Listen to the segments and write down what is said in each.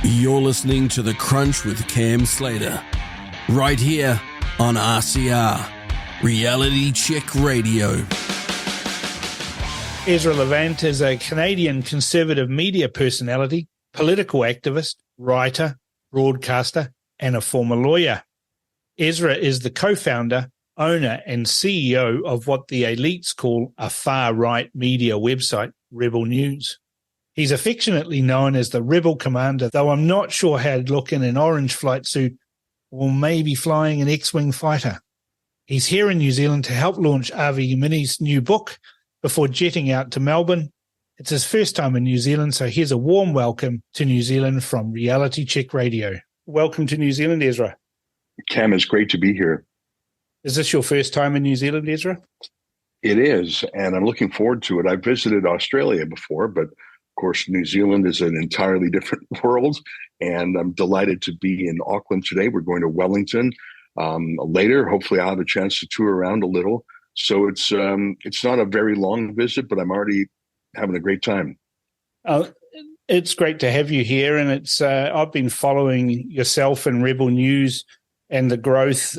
You're listening to The Crunch with Cam Slater, right here on RCR, Reality Check Radio. Ezra Levant is a Canadian conservative media personality, political activist, writer, broadcaster, and a former lawyer. Ezra is the co-founder, owner, and CEO of what the elites call a far-right media website, Rebel News. He's affectionately known as the Rebel Commander, though I'm not sure how he'd look in an orange flight suit or maybe flying an X-Wing fighter. He's here in New Zealand to help launch Avi Mini's new book before jetting out to Melbourne. It's his first time in New Zealand, so here's a warm welcome to New Zealand from Reality Check Radio. Welcome to New Zealand, Ezra. Cam, it's great to be here. Is this your first time in New Zealand, Ezra? It is, and I'm looking forward to it. I've visited Australia before, but of course, New Zealand is an entirely different world, and I'm delighted to be in Auckland today. We're going to Wellington later. Hopefully, I'll have a chance to tour around a little. So it's not a very long visit, but I'm already having a great time. It's great to have you here, and it's I've been following yourself and Rebel News and the growth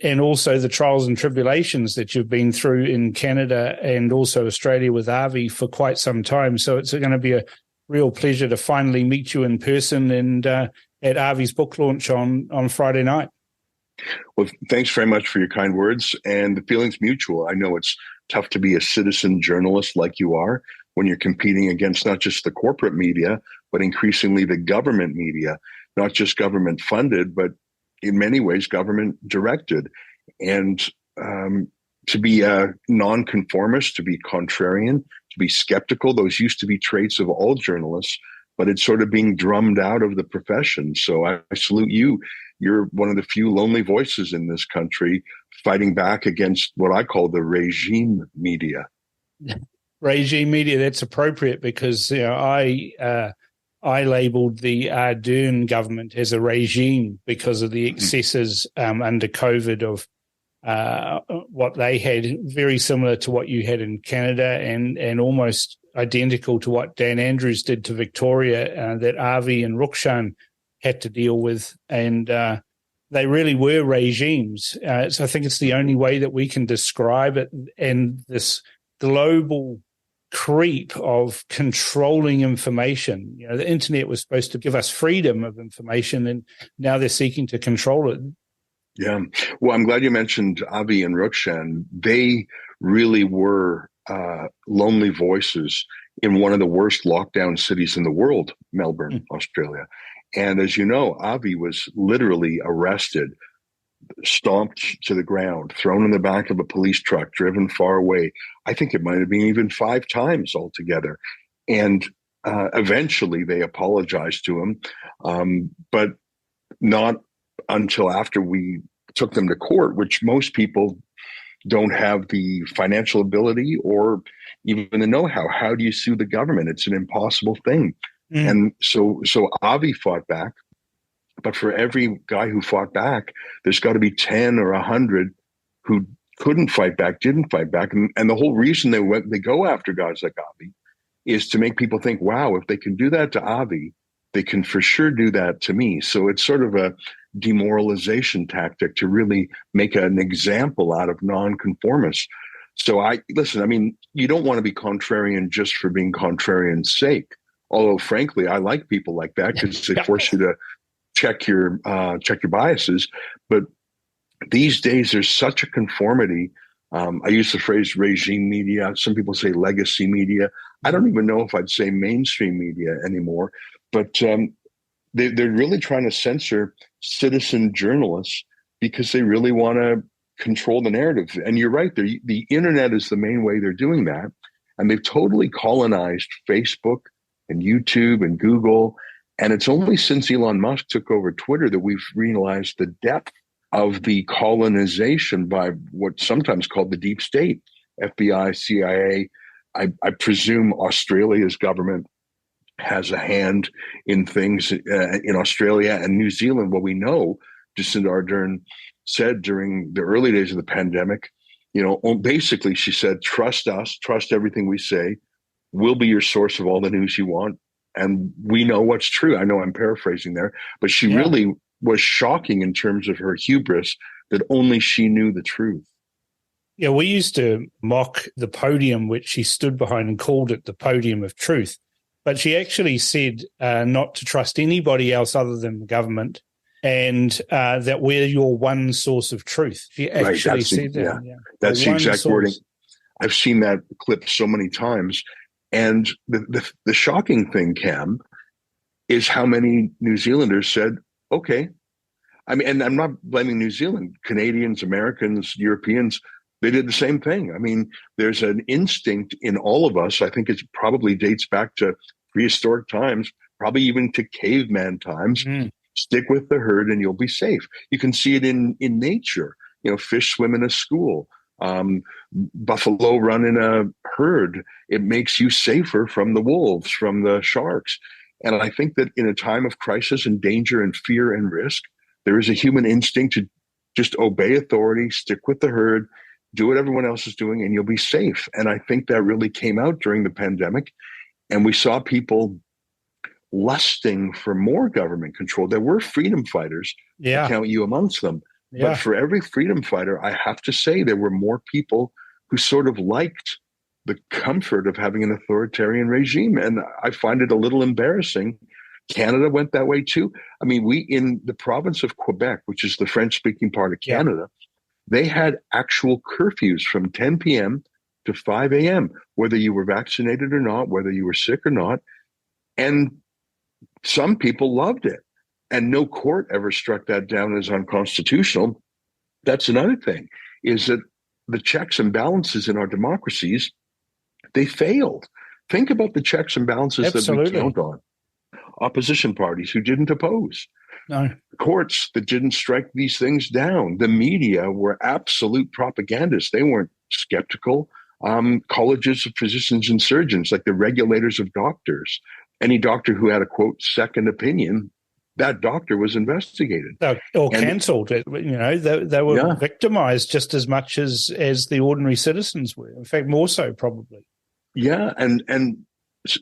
and also the trials and tribulations that you've been through in Canada and also Australia with Avi for quite some time. So it's going to be a real pleasure to finally meet you in person and at Avi's book launch on Friday night. Well, thanks very much for your kind words, and the feeling's mutual. I know it's tough to be a citizen journalist like you are when you're competing against not just the corporate media, but increasingly the government media, not just government funded, but in many ways government directed. And to be a nonconformist, to be contrarian, to be skeptical, those used to be traits of all journalists, but it's sort of being drummed out of the profession. So I salute you. You're one of the few lonely voices in this country fighting back against what I call the regime media. Regime media, that's appropriate because I labelled the Ardern government as a regime because of the excesses under COVID of what they had, very similar to what you had in Canada and almost identical to what Dan Andrews did to Victoria that Avi and Rukshan had to deal with. And they really were regimes. So I think it's the only way that we can describe it. And this global creep of controlling information. You know, the internet was supposed to give us freedom of information, and now they're seeking to control it. Yeah. Well, I'm glad you mentioned Avi and Rukshan. They really were lonely voices in one of the worst lockdown cities in the world, Melbourne, Australia. And as you know, Avi was literally arrested, stomped to the ground, thrown in the back of a police truck, driven far away. I think it might have been even 5 times altogether. And eventually they apologized to him, but not until after we took them to court, which most people don't have the financial ability or even the know-how. How do you sue the government? It's an impossible thing. And so Avi fought back. But for every guy who fought back, there's got to be 10 or 100 who couldn't fight back, didn't fight back. And the whole reason they go after guys like Avi is to make people think, wow, if they can do that to Avi, they can for sure do that to me. So it's sort of a demoralization tactic to really make an example out of nonconformists. So you don't want to be contrarian just for being contrarian's sake. Although, frankly, I like people like that because they force you to check your biases. But these days, there's such a conformity. I use the phrase regime media. Some people say legacy media. I don't even know if I'd say mainstream media anymore. But they're really trying to censor citizen journalists because they really want to control the narrative. And you're right. The internet is the main way they're doing that. And they've totally colonized Facebook and YouTube and Google. And it's only since Elon Musk took over Twitter that we've realized the depth of the colonization by what's sometimes called the deep state, FBI, CIA. I presume Australia's government has a hand in things in Australia and New Zealand. What we know, Jacinda Ardern said during the early days of the pandemic, basically she said, trust us, trust everything we say. We'll be your source of all the news you want. and we know what's true. I know I'm paraphrasing there, but she really was shocking in terms of her hubris that only she knew the truth. Yeah, we used to mock the podium which she stood behind and called it the podium of truth. But she actually said not to trust anybody else other than the government, and that we're your one source of truth. She actually said that. Yeah. That's the exact wording. I've seen that clip so many times. And the shocking thing, Cam, is how many New Zealanders said, okay. I mean, and I'm not blaming New Zealand. Canadians, Americans, Europeans, they did the same thing. I mean, there's an instinct in all of us. I think it probably dates back to prehistoric times, probably even to caveman times. Stick with the herd and you'll be safe. You can see it in nature. You know, fish swim in a school. Buffalo run in a herd. It makes you safer from the wolves, from the sharks. And I think that in a time of crisis and danger and fear and risk, there is a human instinct to just obey authority, stick with the herd, do what everyone else is doing, and you'll be safe. And I think that really came out during the pandemic. And we saw people lusting for more government control. There were freedom fighters. I count you amongst them. But for every freedom fighter, I have to say there were more people who sort of liked the comfort of having an authoritarian regime. And I find it a little embarrassing. Canada went that way too. I mean, we in the province of Quebec, which is the French-speaking part of Canada, they had actual curfews from 10 p.m. to 5 a.m., whether you were vaccinated or not, whether you were sick or not. And some people loved it. And no court ever struck that down as unconstitutional. That's another thing, is that the checks and balances in our democracies, they failed. Think about the checks and balances that we count on. Opposition parties who didn't oppose. No. Courts that didn't strike these things down. The media were absolute propagandists. They weren't skeptical. Colleges of physicians and surgeons, like the regulators of doctors. Any doctor who had a, quote, second opinion, that doctor was investigated. Or cancelled. You know, they were victimized just as much as the ordinary citizens were. In fact, more so probably. Yeah, and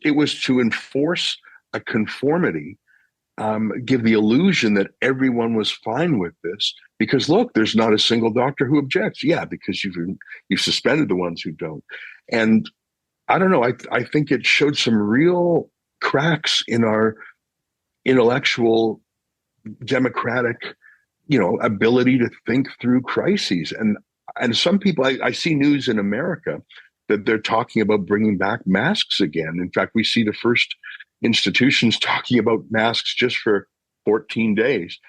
it was to enforce a conformity, give the illusion that everyone was fine with this. Because look, there's not a single doctor who objects. Yeah, because you've suspended the ones who don't. And I don't know. I think it showed some real cracks in our intellectual, democratic, ability to think through crises. And some people, I see news in America that they're talking about bringing back masks again. In fact, we see the first institutions talking about masks just for 14 days.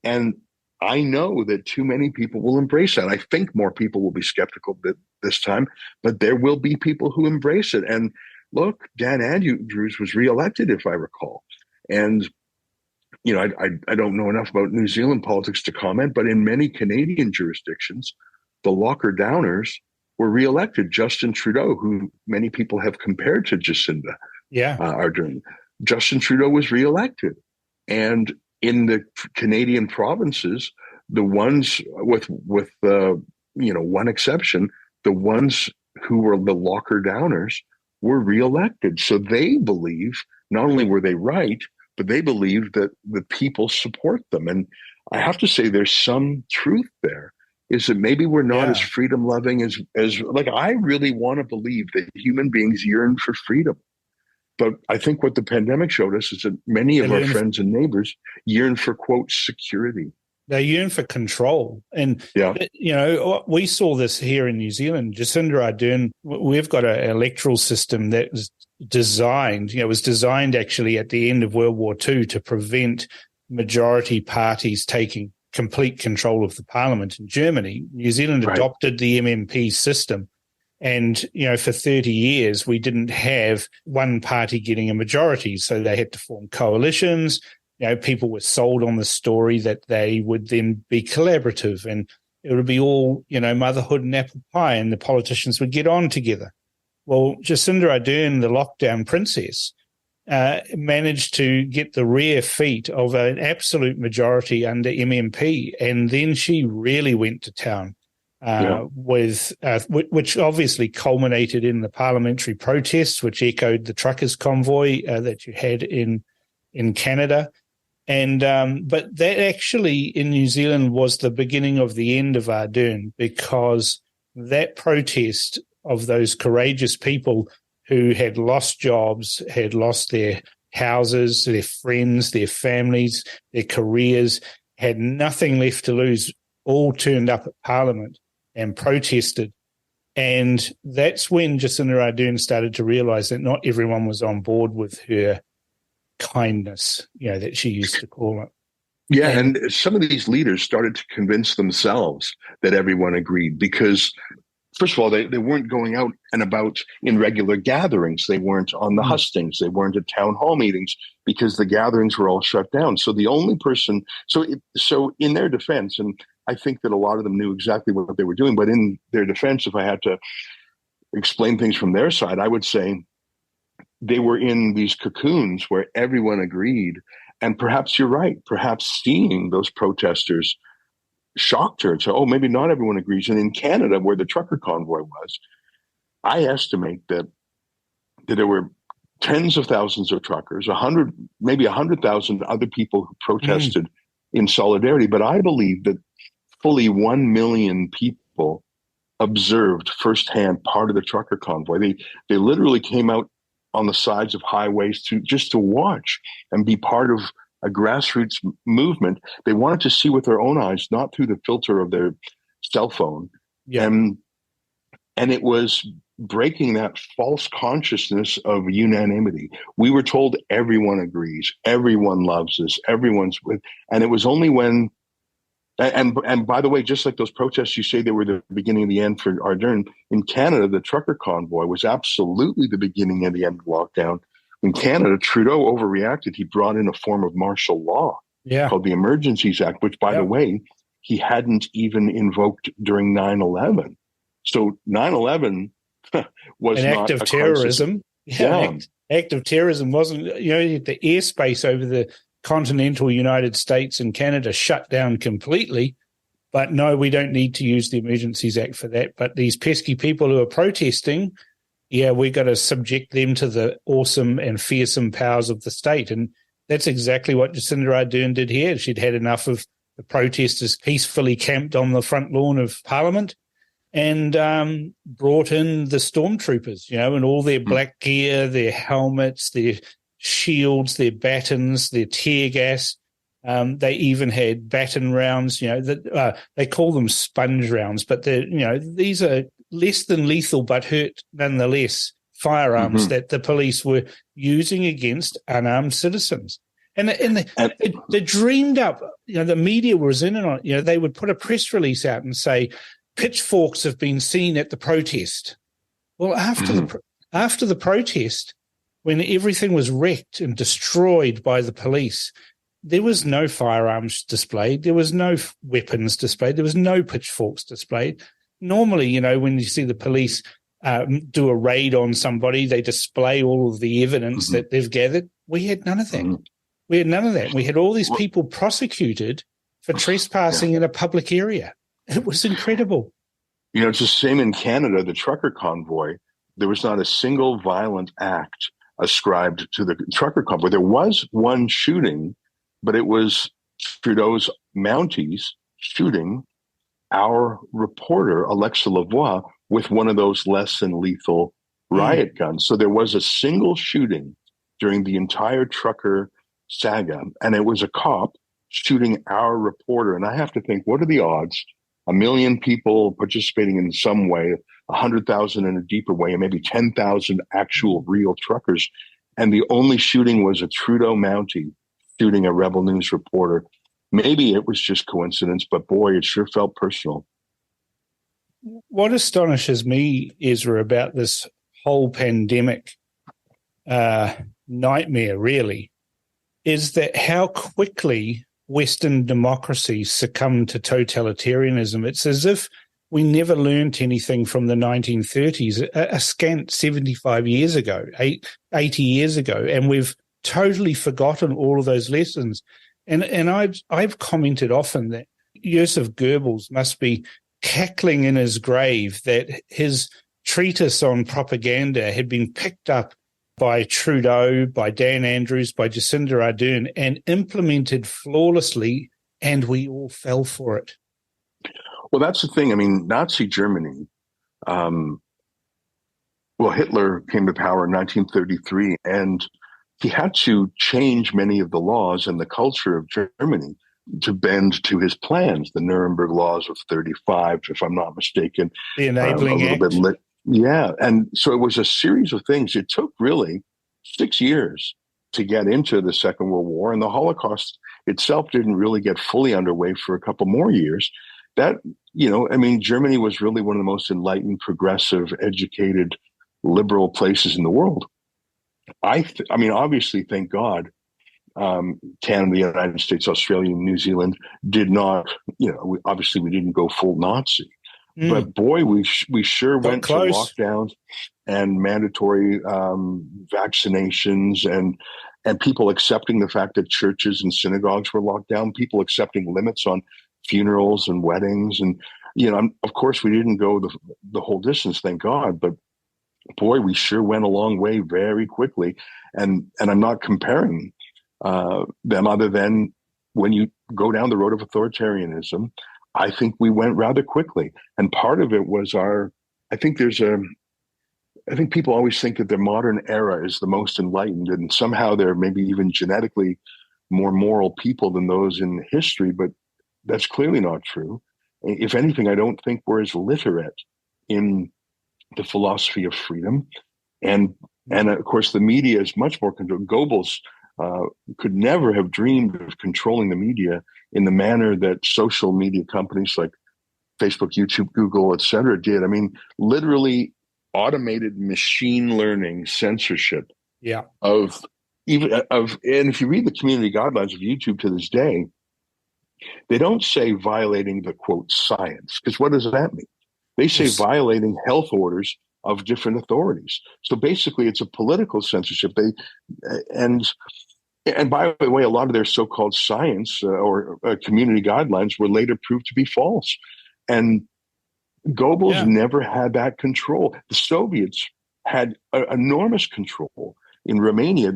And I know that too many people will embrace that. I think more people will be skeptical this time, but there will be people who embrace it. And look, Dan Andrews was reelected, if I recall. And I don't know enough about New Zealand politics to comment, but in many Canadian jurisdictions, the locker downers were reelected. Justin Trudeau, who many people have compared to Jacinda Ardern. Justin Trudeau was reelected. And in the Canadian provinces, the ones with one exception, the ones who were the locker downers were reelected. So they believe, not only were they right, but they believe that the people support them. And I have to say there's some truth there, is that maybe we're not as freedom loving as like, I really want to believe that human beings yearn for freedom. But I think what the pandemic showed us is that many of our friends and neighbors yearn for, quote, security. They yearn for control. And, we saw this here in New Zealand. Jacinda Ardern, we've got an electoral system that was designed, actually at the end of World War II to prevent majority parties taking complete control of the parliament. In Germany, New Zealand adopted the MMP system. And, for 30 years, we didn't have one party getting a majority. So they had to form coalitions. People were sold on the story that they would then be collaborative and it would be all, motherhood and apple pie and the politicians would get on together. Well, Jacinda Ardern, the lockdown princess, managed to get the rare feat of an absolute majority under MMP. And then she really went to town. which obviously culminated in the parliamentary protests, which echoed the truckers' convoy that you had in Canada. And but that actually in New Zealand was the beginning of the end of Ardern, because that protest of those courageous people who had lost jobs, had lost their houses, their friends, their families, their careers, had nothing left to lose, all turned up at Parliament and protested. And that's when Jacinda Ardern started to realise that not everyone was on board with her kindness, that she used to call it. Yeah, and some of these leaders started to convince themselves that everyone agreed, because first of all, they weren't going out and about in regular gatherings. They weren't on the hustings. They weren't at town hall meetings, because the gatherings were all shut down. So the only person, so in their defense, and I think that a lot of them knew exactly what they were doing, but in their defense, if I had to explain things from their side, I would say they were in these cocoons where everyone agreed. And perhaps you're right. Perhaps seeing those protesters shocked her and said, oh, maybe not everyone agrees. And in Canada, where the trucker convoy was, I estimate that there were tens of thousands of truckers, maybe 100,000 other people who protested in solidarity. But I believe that fully 1 million people observed firsthand part of the trucker convoy. They literally came out on the sides of highways just to watch and be part of a grassroots movement. They wanted to see with their own eyes, not through the filter of their cell phone. Yeah. And it was breaking that false consciousness of unanimity. We were told everyone agrees, everyone loves us, everyone's with, and it was only when, and by the way, just like those protests, you say they were the beginning of the end for Ardern, in Canada, the trucker convoy was absolutely the beginning of the end of lockdown. In Canada, Trudeau overreacted. He brought in a form of martial law called the Emergencies Act, which, by the way, he hadn't even invoked during 9/11. So 9/11 was an act of terrorism. Act of terrorism wasn't, the airspace over the continental United States and Canada shut down completely. But no, we don't need to use the Emergencies Act for that. But these pesky people who are protesting, we got to subject them to the awesome and fearsome powers of the state. And that's exactly what Jacinda Ardern did here. She'd had enough of the protesters peacefully camped on the front lawn of Parliament and brought in the stormtroopers, and all their black gear, their helmets, their shields, their batons, their tear gas. They even had baton rounds, they call them sponge rounds, but these are less than lethal but hurt nonetheless firearms that the police were using against unarmed citizens. And they dreamed up, the media was in on it. They would put a press release out and say, pitchforks have been seen at the protest. Well, after the protest, when everything was wrecked and destroyed by the police, there was no firearms displayed. There was no weapons displayed. There was no pitchforks displayed. Normally, when you see the police do a raid on somebody, they display all of the evidence that they've gathered. We had none of that. We had none of that. We had all these people prosecuted for trespassing in a public area. It was incredible. It's the same in Canada, the trucker convoy. There was not a single violent act ascribed to the trucker convoy. There was one shooting, but it was Trudeau's Mounties shooting our reporter, Alexa Lavoie, with one of those less than lethal riot guns. So there was a single shooting during the entire trucker saga, and it was a cop shooting our reporter. And I have to think, what are the odds? 1 million people participating in some way, 100,000 in a deeper way, and maybe 10,000 actual real truckers. And the only shooting was a Trudeau Mountie shooting a Rebel News reporter. Maybe it was just coincidence, but boy, it sure felt personal. What astonishes me, Ezra, about this whole pandemic nightmare, really, is that how quickly Western democracies succumb to totalitarianism. It's as if we never learned anything from the 1930s, a scant 75 years ago, 80 years ago, and we've totally forgotten all of those lessons. And I've commented often that Joseph Goebbels must be cackling in his grave that his treatise on propaganda had been picked up by Trudeau, by Dan Andrews, by Jacinda Ardern, and implemented flawlessly, and we all fell for it. Well, that's the thing. I mean, Nazi Germany, Hitler came to power in 1933, and he had to change many of the laws and the culture of Germany to bend to his plans. The Nuremberg laws of 35, if I'm not mistaken. The Enabling Act. Yeah. And so it was a series of things. It took really 6 years to get into the Second World War, and the Holocaust itself didn't really get fully underway for a couple more years. That, Germany was really one of the most enlightened, progressive, educated, liberal places in the world. Obviously, thank God, Canada, the United States, Australia, and New Zealand did not, obviously we didn't go full Nazi. But boy, we sure went close to lockdowns and mandatory vaccinations and people accepting the fact that churches and synagogues were locked down, people accepting limits on funerals and weddings. And, of course, we didn't go the whole distance, thank God. But boy, we sure went a long way very quickly. And I'm not comparing them other than when you go down the road of authoritarianism, I think we went rather quickly. And part of it was I think people always think that the modern era is the most enlightened, and somehow they're maybe even genetically more moral people than those in history, but that's clearly not true. If anything, I don't think we're as literate in the philosophy of freedom. And of course, the media is much more controlled. Goebbels could never have dreamed of controlling the media in the manner that social media companies like Facebook, YouTube, Google, et cetera, did. I mean, literally automated machine learning censorship. Yeah. And if you read the community guidelines of YouTube to this day, they don't say violating the quote science, because what does that mean? They say violating health orders of different authorities. So basically, it's a political censorship. And by the way, a lot of their so-called science or community guidelines were later proved to be false. And Goebbels never had that control. The Soviets had enormous control. In Romania,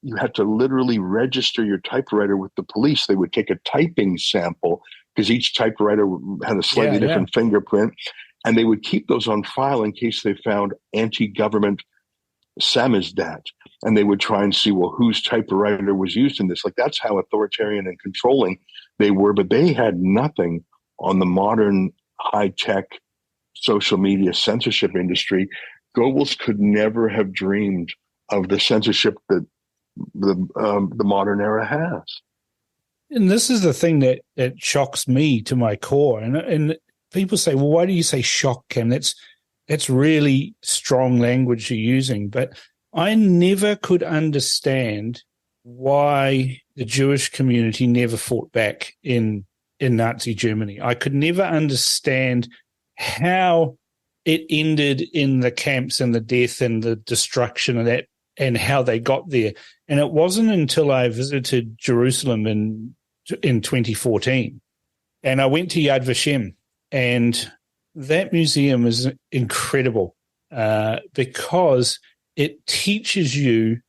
you had to literally register your typewriter with the police. They would take a typing sample because each typewriter had a slightly different fingerprint, and they would keep those on file in case they found anti-government samizdat. And they would try and see, well, whose typewriter was used in this. Like, that's how authoritarian and controlling they were. But they had nothing on the modern high-tech social media censorship industry. Goebbels could never have dreamed of the censorship that the modern era has. And this is the thing that shocks me to my core. And people say, well, why do you say shock, Cam? That's really strong language you're using. But I never could understand why the Jewish community never fought back in Nazi Germany. I could never understand how it ended in the camps and the death and the destruction of that, and how they got there. And it wasn't until I visited Jerusalem in 2014, and I went to Yad Vashem, and that museum is incredible because it teaches you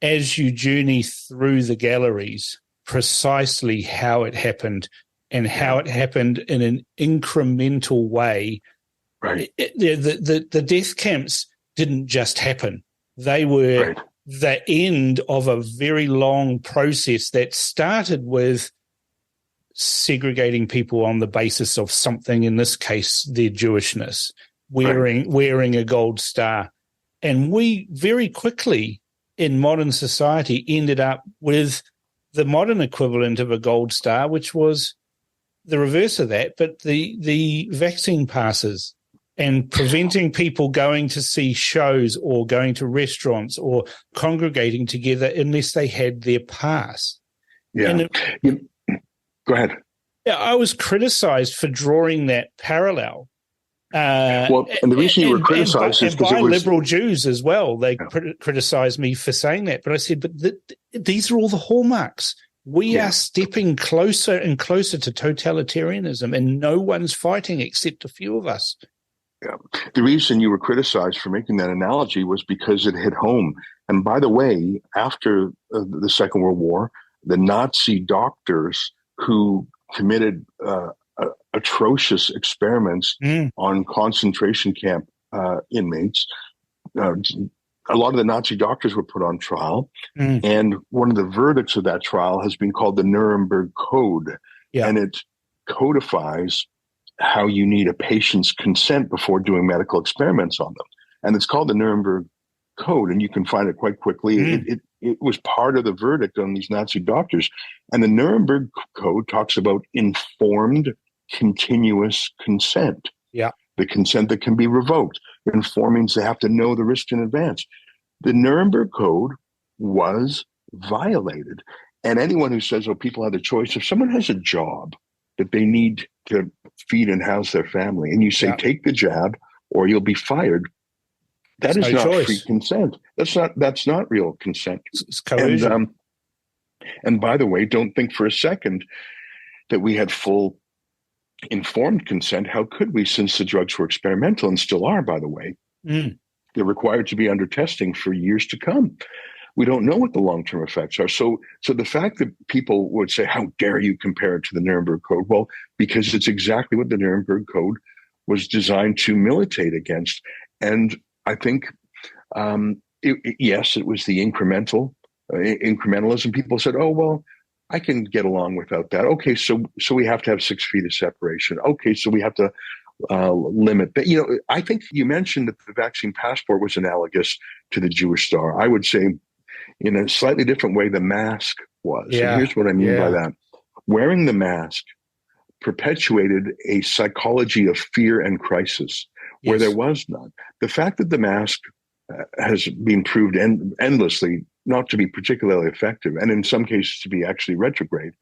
as you journey through the galleries precisely how it happened and how it happened in an incremental way. Right. The death camps didn't just happen. They were the end of a very long process that started with segregating people on the basis of something, in this case, their Jewishness, wearing a gold star. And we very quickly in modern society ended up with the modern equivalent of a gold star, which was the reverse of that, but the vaccine passes and preventing people going to see shows or going to restaurants or congregating together unless they had their pass. Yeah. Go ahead. Yeah, I was criticized for drawing that parallel. And the reason you were criticized is because by liberal Jews as well. They criticized me for saying that, but I said, but these are all the hallmarks. We are stepping closer and closer to totalitarianism, and no one's fighting except a few of us. Yeah. The reason you were criticized for making that analogy was because it hit home. And by the way, after the Second World War, the Nazi doctors who committed atrocious experiments on concentration camp inmates, a lot of the Nazi doctors were put on trial. And one of the verdicts of that trial has been called the Nuremberg Code. And it codifies how you need a patient's consent before doing medical experiments on them. And it's called the Nuremberg Code, and you can find it quite quickly. It was part of the verdict on these Nazi doctors. And the Nuremberg Code talks about informed, continuous consent. The consent that can be revoked. Informed means they have to know the risk in advance. The Nuremberg Code was violated. And anyone who says, oh, people have the choice, if someone has a job that they need to feed and house their family, and you say, take the jab or you'll be fired, that is not free consent. That's not real consent. It's coercion. And by the way, don't think for a second that we had full informed consent. How could we, since the drugs were experimental and still are, by the way? They're required to be under testing for years to come. We don't know what the long-term effects are. So the fact that people would say, how dare you compare it to the Nuremberg Code? Well, because it's exactly what the Nuremberg Code was designed to militate against. And I think, it was the incrementalism. People said, oh, well, I can get along without that. Okay, so we have to have 6 feet of separation. Okay, so we have to limit that. I think you mentioned that the vaccine passport was analogous to the Jewish Star. I would say, in a slightly different way, the mask was. And here's what I mean by that. Wearing the mask perpetuated a psychology of fear and crisis where there was none. The fact that the mask has been proved endlessly not to be particularly effective, and in some cases to be actually retrograde,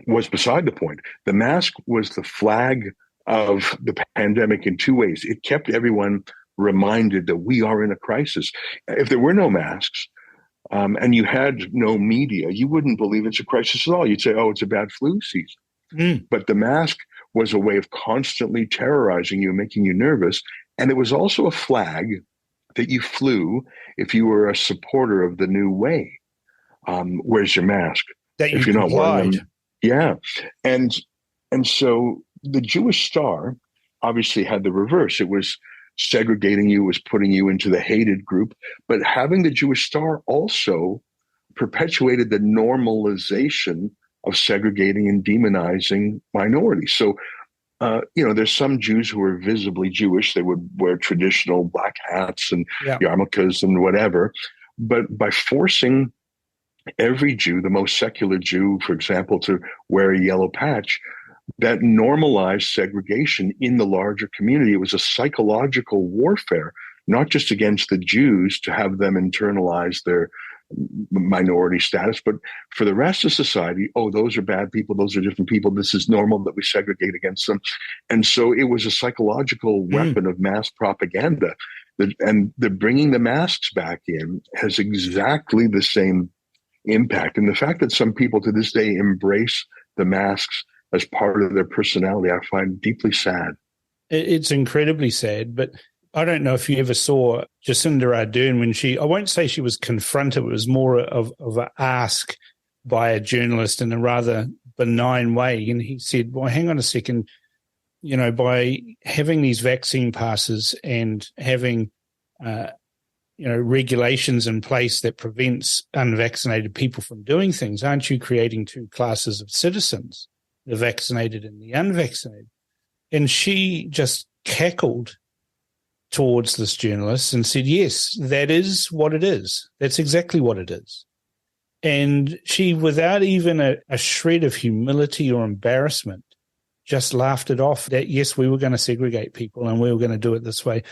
was beside the point. The mask was the flag of the pandemic in 2 ways. It kept everyone reminded that we are in a crisis. If there were no masks, and you had no media, you wouldn't believe it's a crisis at all. You'd say, oh, it's a bad flu season. But the mask was a way of constantly terrorizing you, making you nervous. And it was also a flag that you flew if you were a supporter of the new way. Where's your mask? That if you're not wearing them. Yeah. And so the Jewish Star obviously had the reverse. It was segregating you, was putting you into the hated group. But having the Jewish Star also perpetuated the normalization of segregating and demonizing minorities. So, there's some Jews who are visibly Jewish. They would wear traditional black hats and yarmulkes and whatever. But by forcing every Jew, the most secular Jew, for example, to wear a yellow patch, that normalized segregation in the larger community. It was a psychological warfare, not just against the Jews to have them internalize their minority status, but for the rest of society. Oh, those are bad people. Those are different people. This is normal that we segregate against them. And so it was a psychological weapon of mass propaganda. And the bringing the masks back in has exactly the same impact. And the fact that some people to this day embrace the masks as part of their personality, I find deeply sad. It's incredibly sad, but I don't know if you ever saw Jacinda Ardern when I won't say she was confronted, it was more of an ask by a journalist in a rather benign way. And he said, well, hang on a second, by having these vaccine passes and having, regulations in place that prevents unvaccinated people from doing things, aren't you creating two classes of citizens, the vaccinated and the unvaccinated? And she just cackled towards this journalist and said, yes, that is what it is. That's exactly what it is. And she, without even a shred of humility or embarrassment, just laughed it off that, yes, we were going to segregate people and we were going to do it this way.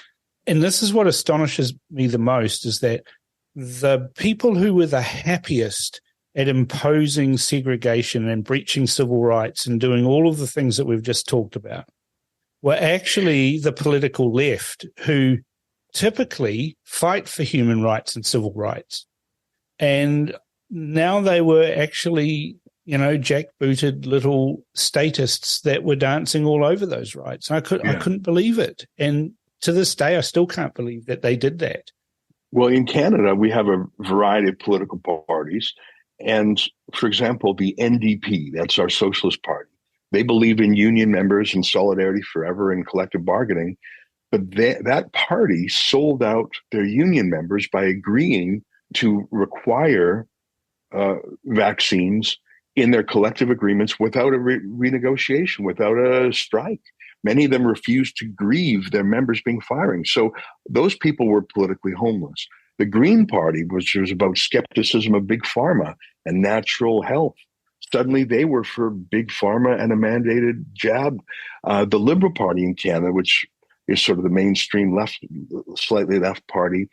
And this is what astonishes me the most, is that the people who were the happiest at imposing segregation and breaching civil rights and doing all of the things that we've just talked about were actually the political left, who typically fight for human rights and civil rights. And now they were actually, jackbooted little statists that were dancing all over those rights. I couldn't believe it. And to this day, I still can't believe that they did that. Well, in Canada, we have a variety of political parties. And for example, the NDP, that's our Socialist Party, they believe in union members and solidarity forever and collective bargaining. But that party sold out their union members by agreeing to require vaccines in their collective agreements without a renegotiation, without a strike. Many of them refused to grieve their members being firing. So those people were politically homeless. The Green Party, which was about skepticism of big pharma and natural health, suddenly they were for big pharma and a mandated jab. The Liberal Party in Canada, which is sort of the mainstream left, slightly left party,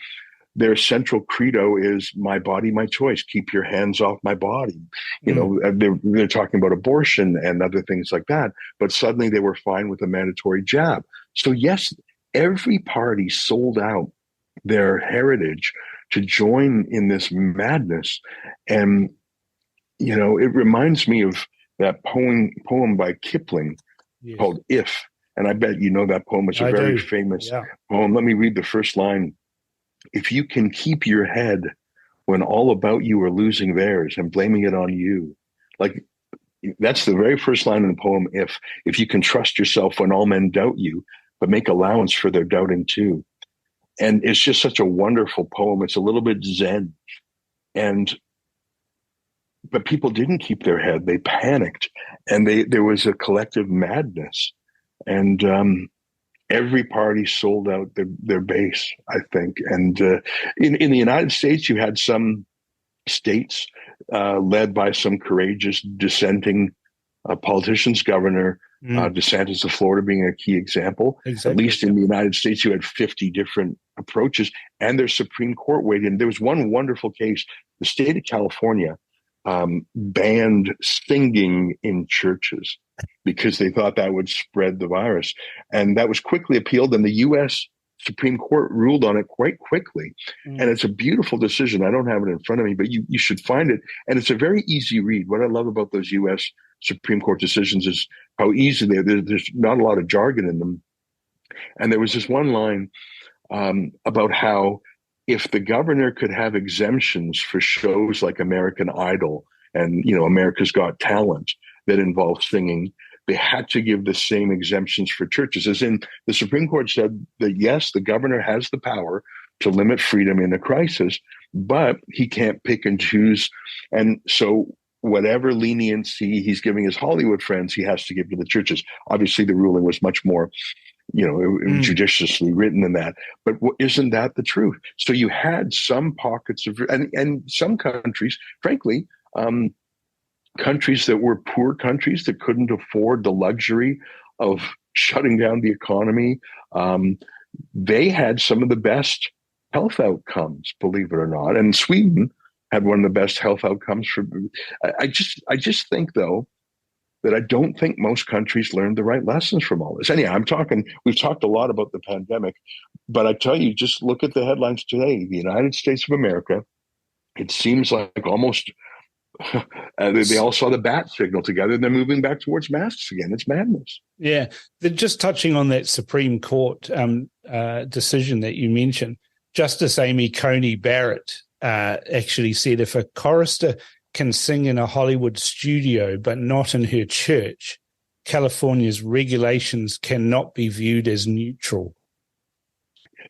their central credo is "my body, my choice. Keep your hands off my body." They're talking about abortion and other things like that. But suddenly they were fine with a mandatory jab. So yes, every party sold out their heritage to join in this madness. And it reminds me of that poem by Kipling called "If." And I bet you know that poem. It's a very famous poem. Let me read the first line. "If you can keep your head when all about you are losing theirs and blaming it on you." Like, that's the very first line in the poem. If you can trust yourself when all men doubt you, but make allowance for their doubting too. And it's just such a wonderful poem. It's a little bit Zen. But people didn't keep their head. They panicked, and there was a collective madness. And every party sold out their base, I think. And in the United States, you had some states led by some courageous dissenting politicians. Governor DeSantis of Florida being a key example. Exactly. At least in the United States, you had 50 different approaches, and their Supreme Court weighed in. There was one wonderful case. The state of California banned singing in churches because they thought that would spread the virus. And that was quickly appealed, and the U.S. Supreme Court ruled on it quite quickly. And it's a beautiful decision. I don't have it in front of me, but you should find it. And it's a very easy read. What I love about those U.S. Supreme Court decisions is how easy there's not a lot of jargon in them. And there was this one line about how if the governor could have exemptions for shows like American Idol and, America's Got Talent that involve singing, they had to give the same exemptions for churches. As in, the Supreme Court said that, yes, the governor has the power to limit freedom in a crisis, but he can't pick and choose. And so whatever leniency he's giving his Hollywood friends, he has to give to the churches. Obviously, the ruling was much more judiciously written than that. But isn't that the truth? So you had some pockets of, and some countries, frankly, countries that were poor countries that couldn't afford the luxury of shutting down the economy, they had some of the best health outcomes, believe it or not. And Sweden had one of the best health outcomes for. I just think, though, that I don't think most countries learned the right lessons from all this. Anyhow, we've talked a lot about the pandemic, but I tell you, just look at the headlines today. The United States of America, it seems like almost they all saw the bat signal together, and they're moving back towards masks again. It's madness. Yeah. Just touching on that Supreme Court decision that you mentioned, Justice Amy Coney Barrett actually said if a chorister can sing in a Hollywood studio but not in her church, California's regulations cannot be viewed as neutral.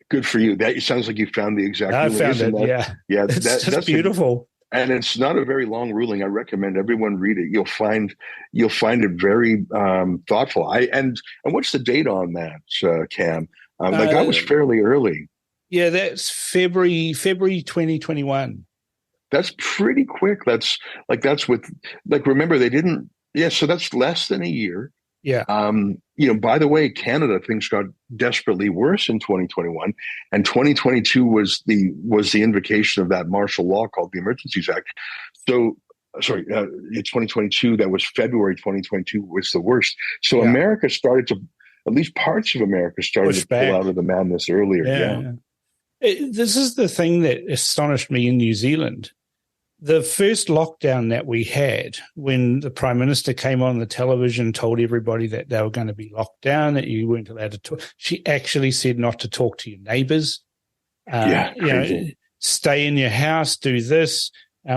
Good for you. That sounds like you found the exact. I found it. Yeah. That's beautiful. And it's not a very long ruling. I recommend everyone read it. You'll find it very thoughtful. And what's the date on that, Cam? That was fairly early. Yeah, that's February 2021. That's pretty quick. Remember they didn't. Yeah, so that's less than a year. Yeah. By the way, Canada, things got desperately worse in 2021, and 2022 was the invocation of that martial law called the Emergencies Act. So, sorry, 2022, that was February 2022 was the worst. So yeah. America started to, at least parts of America started to pull out of the madness earlier. Yeah. This is the thing that astonished me in New Zealand. The first lockdown that we had, when the Prime Minister came on the television, told everybody that they were going to be locked down, that you weren't allowed to talk. She actually said not to talk to your neighbours. Stay in your house, do this.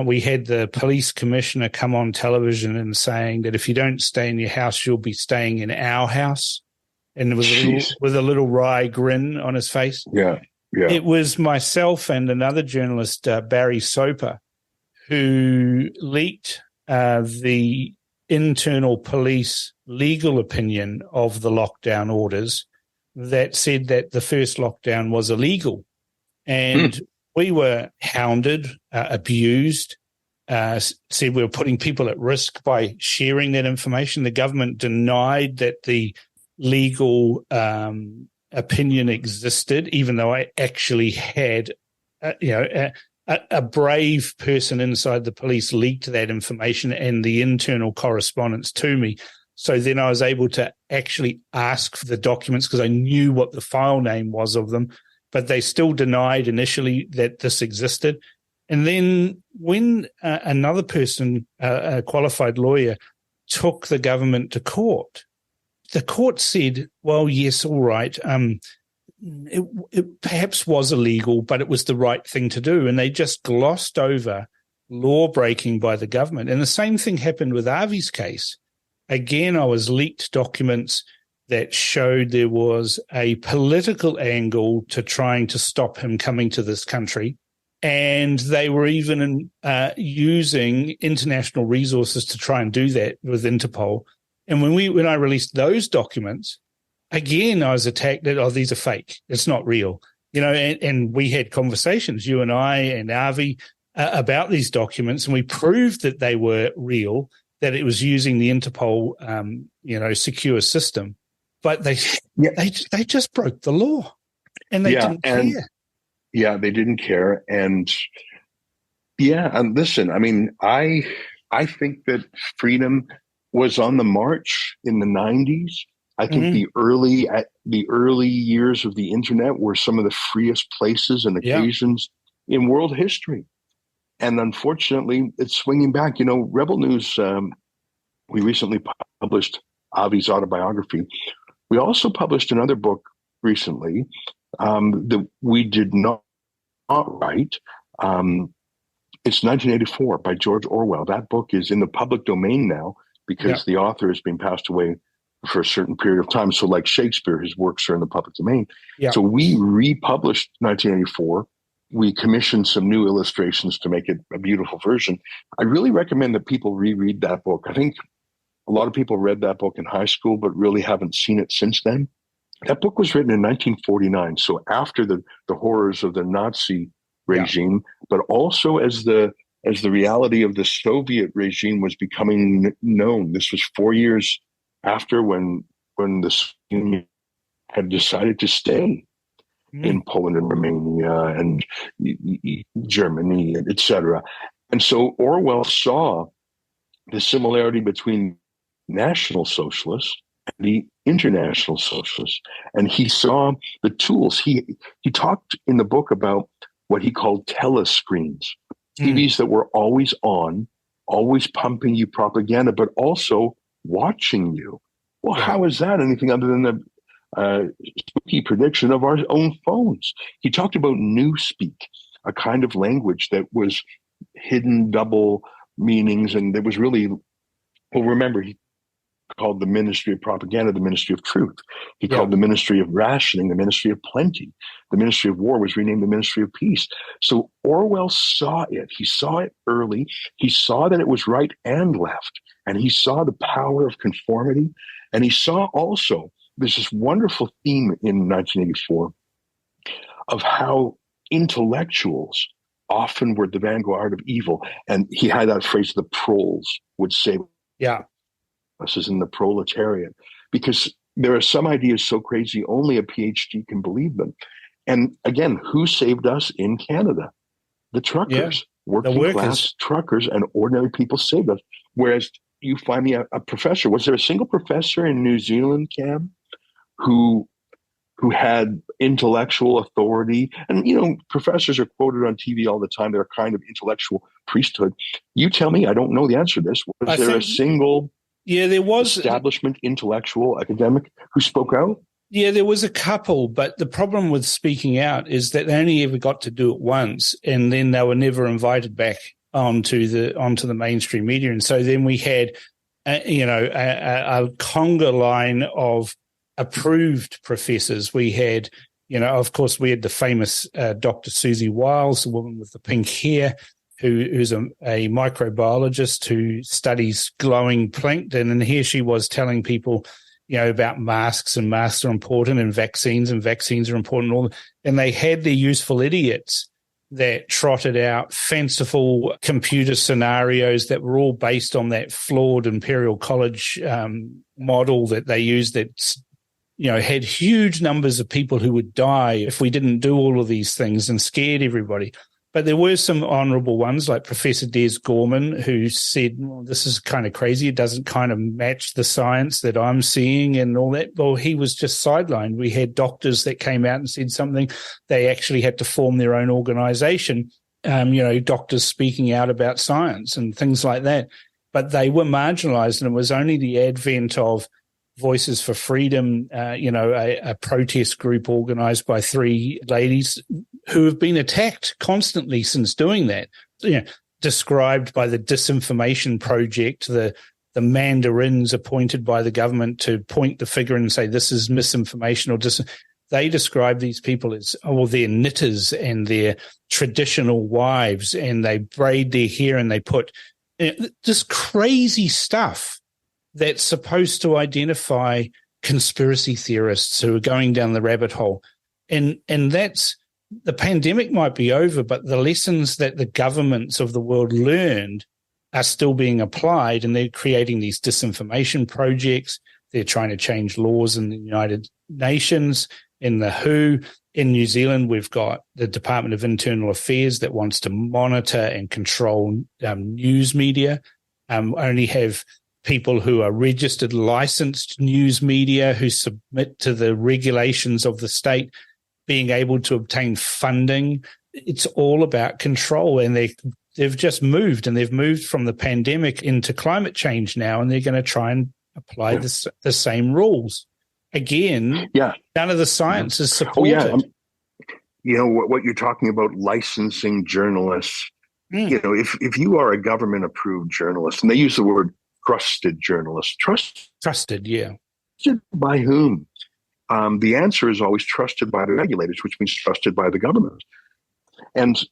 We had the police commissioner come on television and saying that if you don't stay in your house, you'll be staying in our house. And there was with a little wry grin on his face. Yeah. It was myself and another journalist, Barry Soper, who leaked the internal police legal opinion of the lockdown orders that said that the first lockdown was illegal. And we were hounded, abused, said we were putting people at risk by sharing that information. The government denied that the legal opinion existed, even though I actually had, a brave person inside the police leaked that information and the internal correspondence to me. So then I was able to actually ask for the documents because I knew what the file name was of them, but they still denied initially that this existed. And then when another person, a qualified lawyer, took the government to court, the court said, well, yes, all right, it perhaps was illegal, but it was the right thing to do. And they just glossed over law breaking by the government. And the same thing happened with Avi's case. Again, I was leaked documents that showed there was a political angle to trying to stop him coming to this country. And they were even using international resources to try and do that with Interpol. And when I released those documents, again, I was attacked that, these are fake. It's not real. And we had conversations, you and I and Avi, about these documents, and we proved that they were real, that it was using the Interpol, secure system. But they just broke the law, and they didn't care. Yeah, they didn't care. And listen, I mean, I think that freedom was on the march in the 90s. I think the early years of the internet were some of the freest places and occasions in world history. And unfortunately, it's swinging back. Rebel News, we recently published Avi's autobiography. We also published another book recently that we did not write. It's 1984 by George Orwell. That book is in the public domain now because the author has been passed away for a certain period of time. So like Shakespeare, his works are in the public domain. Yeah. So we republished 1984. We commissioned some new illustrations to make it a beautiful version. I really recommend that people reread that book. I think a lot of people read that book in high school, but really haven't seen it since then. That book was written in 1949. So after the horrors of the Nazi regime, but also as the reality of the Soviet regime was becoming known. This was 4 years after when the Soviet Union had decided to stay in Poland and Romania and Germany, etc. And so Orwell saw the similarity between National Socialists and the International Socialists, and he saw the tools. He talked in the book about what he called telescreens, TVs that were always on, always pumping you propaganda, but also watching you. Well, how is that anything other than the spooky prediction of our own phones? He talked about newspeak, a kind of language that was hidden double meanings, and there was really, well, remember, he called the Ministry of Propaganda the Ministry of Truth. He called the Ministry of Rationing the Ministry of Plenty. The Ministry of War was renamed the Ministry of Peace. So Orwell saw it. He saw it early. He saw that it was right and left. And he saw the power of conformity. And he saw also, there's this wonderful theme in 1984 of how intellectuals often were the vanguard of evil. And he had that phrase, the proles would say, us as in the proletariat, because there are some ideas so crazy only a PhD can believe them. And again, who saved us in Canada? The truckers, working class truckers and ordinary people saved us. Whereas you find me a professor. Was there a single professor in New Zealand, Cam, who who had intellectual authority. And, professors are quoted on TV all the time. They're a kind of intellectual priesthood. You tell me, I don't know the answer to this. Was there a single there was establishment, intellectual, academic who spoke out? Yeah, there was a couple, but the problem with speaking out is that they only ever got to do it once, and then they were never invited back onto the mainstream media. And so then we had, a conga line of approved professors. We had, of course, we had the famous Dr. Susie Wilds, the woman with the pink hair, who's a microbiologist who studies glowing plankton, and here she was telling people, about masks, and masks are important, and vaccines are important. And they had their useful idiots that trotted out fanciful computer scenarios that were all based on that flawed Imperial College model that they used that, had huge numbers of people who would die if we didn't do all of these things, and scared everybody. But there were some honourable ones like Professor Des Gorman, who said, well, this is kind of crazy. It doesn't kind of match the science that I'm seeing and all that. Well, he was just sidelined. We had doctors that came out and said something. They actually had to form their own organisation, doctors speaking out about science and things like that. But they were marginalised, and it was only the advent of Voices for Freedom, a protest group organised by three ladies who have been attacked constantly since doing that, described by the Disinformation Project, the mandarins appointed by the government to point the finger and say this is misinformation or they describe these people as, they're knitters and they're traditional wives, and they braid their hair and they put this crazy stuff that's supposed to identify conspiracy theorists who are going down the rabbit hole. And that's, the pandemic might be over, but the lessons that the governments of the world learned are still being applied, and they're creating these disinformation projects. They're trying to change laws in the United Nations, in the WHO. In New Zealand, we've got the Department of Internal Affairs that wants to monitor and control news media, only have people who are registered, licensed news media who submit to the regulations of the state being able to obtain funding. It's all about control, and they've just moved, and they've moved from the pandemic into climate change now, and they're going to try and apply the same rules. Again, none of the science is supported. What you're talking about, licensing journalists, if you are a government-approved journalist, and they use the word trusted journalist. Trusted, yeah. Trusted by whom? The answer is always trusted by the regulators, which means trusted by the government. And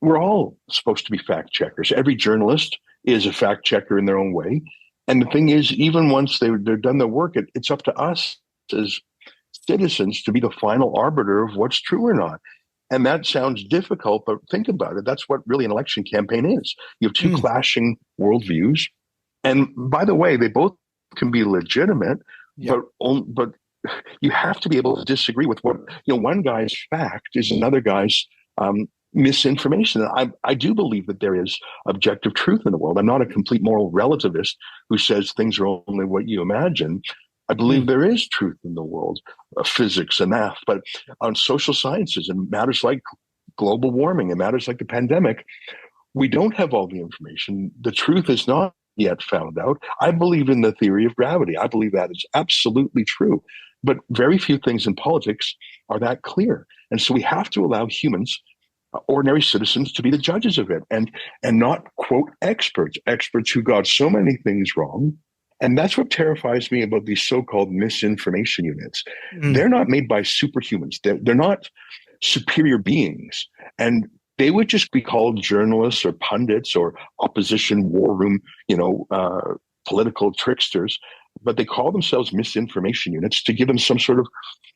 we're all supposed to be fact checkers. Every journalist is a fact checker in their own way. And the thing is, even once they're done their work, it's up to us as citizens to be the final arbiter of what's true or not. And that sounds difficult, but think about it. That's what really an election campaign is. You have two clashing worldviews. And by the way, they both can be legitimate, but you have to be able to disagree with what, one guy's fact is another guy's misinformation. I do believe that there is objective truth in the world. I'm not a complete moral relativist who says things are only what you imagine. I believe there is truth in the world, physics and math, but on social sciences and matters like global warming and matters like the pandemic, we don't have all the information. The truth is not yet found out. I believe in the theory of gravity. I believe that is absolutely true. But very few things in politics are that clear. And so we have to allow humans, ordinary citizens, to be the judges of it and not, quote, experts who got so many things wrong. And that's what terrifies me about these so-called misinformation units. They're not made by superhumans. They're not superior beings. And they would just be called journalists or pundits or opposition war room, political tricksters. But they call themselves misinformation units to give them some sort of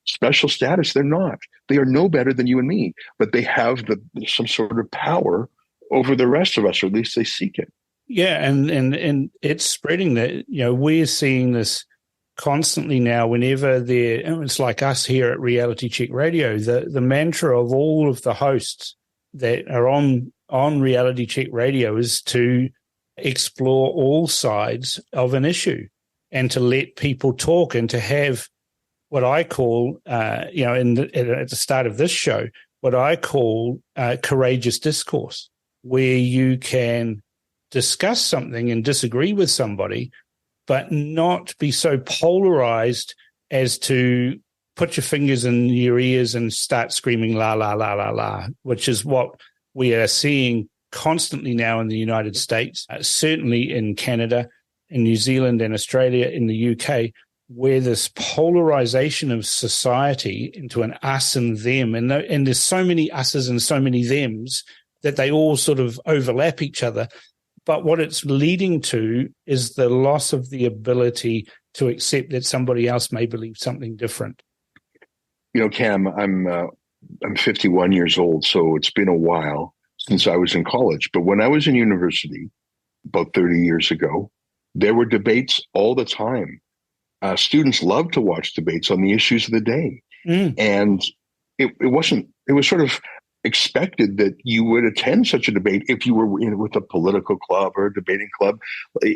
special status. They're not. They are no better than you and me, but they have some sort of power over the rest of us, or at least they seek it. Yeah, and it's spreading that, we're seeing this constantly now whenever it's like us here at Reality Check Radio, the mantra of all of the hosts that are on Reality Check Radio is to explore all sides of an issue and to let people talk and to have what I call, at the start of this show, what I call courageous discourse, where you can discuss something and disagree with somebody, but not be so polarized as to put your fingers in your ears and start screaming la, la, la, la, la, which is what we are seeing constantly now in the United States, certainly in Canada, in New Zealand and Australia, in the UK, where this polarization of society into an us and them, and there's so many us's and so many thems that they all sort of overlap each other. But what it's leading to is the loss of the ability to accept that somebody else may believe something different. Cam, I'm 51 years old, so it's been a while since I was in college. But when I was in university about 30 years ago, there were debates all the time. Students loved to watch debates on the issues of the day. And it was sort of expected that you would attend such a debate if you were with a political club or a debating club.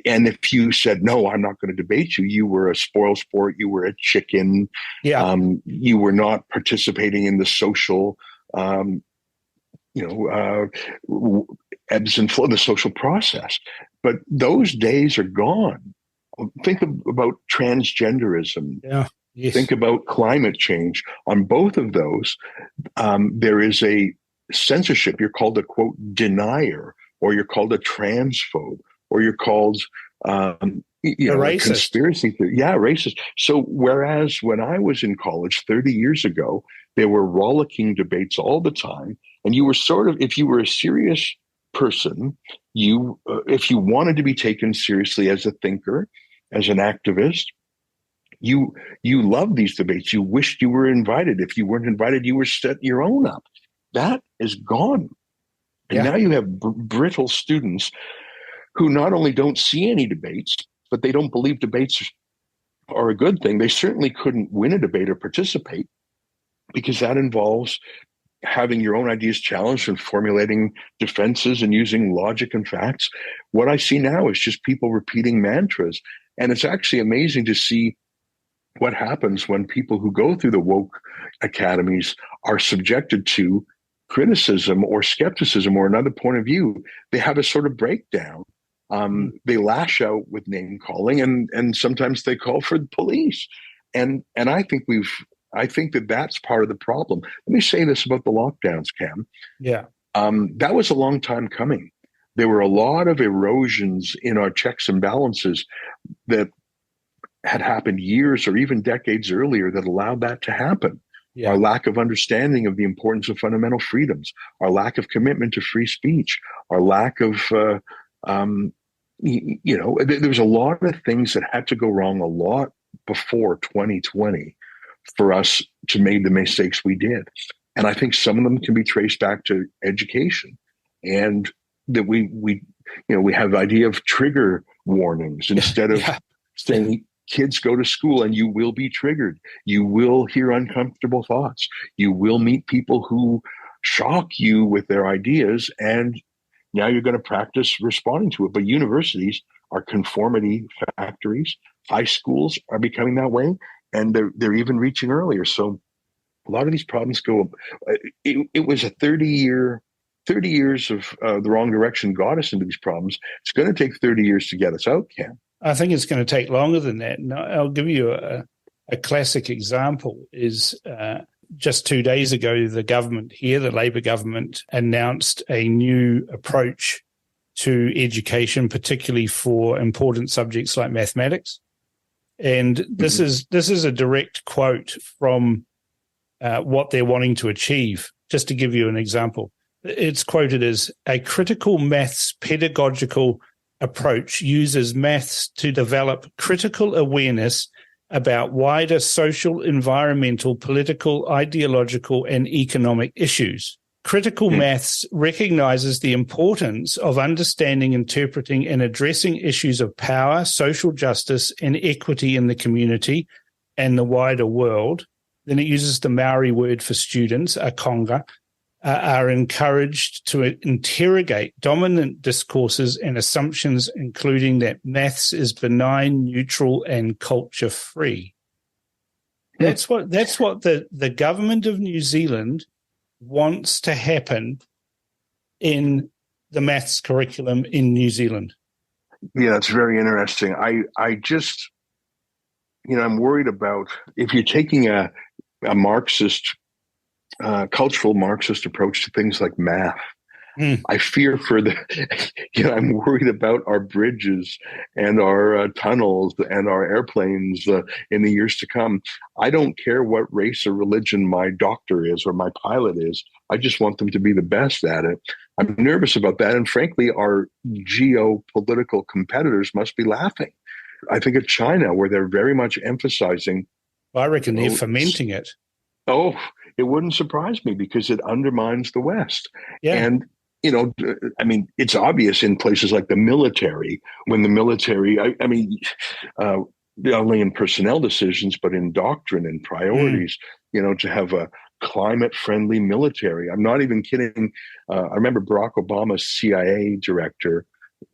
And if you said, no, I'm not going to debate you, you were a spoil sport, you were a chicken. Yeah. You were not participating in the social, ebbs and flow, the social process. But those days are gone. Think about transgenderism. Yeah. Yes. Think about climate change. On both of those, there is a censorship. You're called a, quote, denier, or you're called a transphobe, or you're called a conspiracy theory. Yeah, racist. So whereas when I was in college 30 years ago, there were rollicking debates all the time, and you were sort of, if you were a serious person, if you wanted to be taken seriously as a thinker, as an activist, you loved these debates. You wished you were invited. If you weren't invited, you were set your own up. That is gone. And now you have brittle students who not only don't see any debates, but they don't believe debates are a good thing. They certainly couldn't win a debate or participate, because that involves having your own ideas challenged and formulating defenses and using logic and facts. What I see now is just people repeating mantras. And it's actually amazing to see what happens when people who go through the woke academies are subjected to criticism or skepticism or another point of view. They have a sort of breakdown. They lash out with name calling, and sometimes they call for the police. And I think that's part of the problem. Let me say this about the lockdowns, Cam. Yeah. That was a long time coming. There were a lot of erosions in our checks and balances that had happened years or even decades earlier that allowed that to happen. Yeah. Our lack of understanding of the importance of fundamental freedoms, our lack of commitment to free speech, our lack of, there was a lot of things that had to go wrong a lot before 2020 for us to make the mistakes we did. And I think some of them can be traced back to education, and that we have the idea of trigger warnings instead of saying, kids, go to school and you will be triggered. You will hear uncomfortable thoughts. You will meet people who shock you with their ideas, and now you're going to practice responding to it. But universities are conformity factories. High schools are becoming that way, and they're even reaching earlier. So a lot of these problems go. It was a 30 years of the wrong direction got us into these problems. It's going to take 30 years to get us out, Cam. I think it's going to take longer than that. And I'll give you a classic example is just 2 days ago, the government here, the Labor government, announced a new approach to education, particularly for important subjects like mathematics. And this is a direct quote from what they're wanting to achieve. Just to give you an example, it's quoted as a critical maths pedagogical approach uses maths to develop critical awareness about wider social, environmental, political, ideological, and economic issues. Critical maths recognizes the importance of understanding, interpreting, and addressing issues of power, social justice, and equity in the community and the wider world. Then it uses the Maori word for students, akonga, are encouraged to interrogate dominant discourses and assumptions, including that maths is benign, neutral, and culture-free. That's what the government of New Zealand wants to happen in the maths curriculum in New Zealand. Yeah, that's very interesting. I just, I'm worried about if you're taking a Marxist, cultural Marxist approach to things like math. I fear for I'm worried about our bridges and our tunnels and our airplanes in the years to come. I don't care what race or religion my doctor is or my pilot is. I just want them to be the best at it. I'm nervous about that. And frankly, our geopolitical competitors must be laughing. I think of China, where they're very much emphasizing. I reckon they're fomenting it. Oh, it wouldn't surprise me because it undermines the West. Yeah. And it's obvious in places like the military, when the military, only in personnel decisions, but in doctrine and priorities, to have a climate-friendly military. I'm not even kidding. I remember Barack Obama's CIA director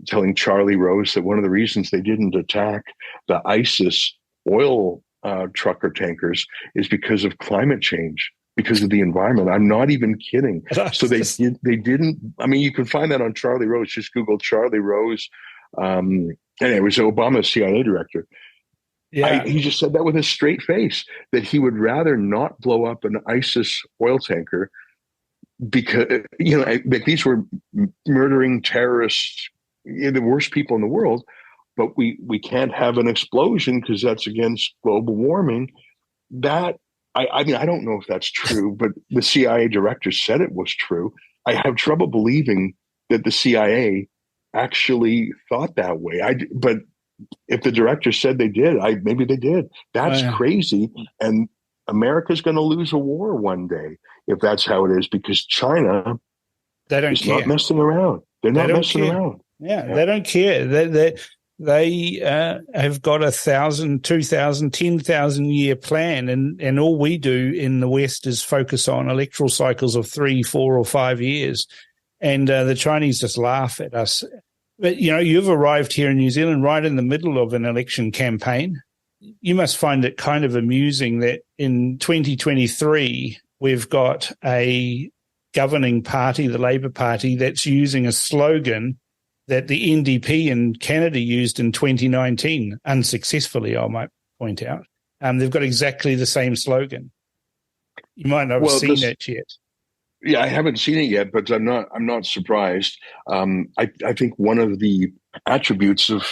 telling Charlie Rose that one of the reasons they didn't attack the ISIS oil trucker tankers is because of climate change. Because of the environment. I'm not even kidding. So they didn't. I mean, you can find that on Charlie Rose. Just Google Charlie Rose. Anyway, it was Obama's CIA director. Yeah, he just said that with a straight face, that he would rather not blow up an ISIS oil tanker because like these were murdering terrorists, the worst people in the world. But we can't have an explosion because that's against global warming. That. I don't know if that's true, but the CIA director said it was true. I have trouble believing that the CIA actually thought that way. But if the director said they did, maybe they did. That's crazy. And America's going to lose a war one day if that's how it is, because China is not messing around. They're not messing around. Yeah, they don't care. They have got 1,000, 2,000, 10,000 year plan, and all we do in the West is focus on electoral cycles of 3, 4, or 5 years, and the Chinese just laugh at us. But you've arrived here in New Zealand right in the middle of an election campaign. You must find it kind of amusing that in 2023 we've got a governing party, the Labour Party, that's using a slogan that the NDP in Canada used in 2019, unsuccessfully, I might point out. They've got exactly the same slogan. You might not have seen it yet. Yeah, I haven't seen it yet, but I'm not surprised. I think one of the attributes of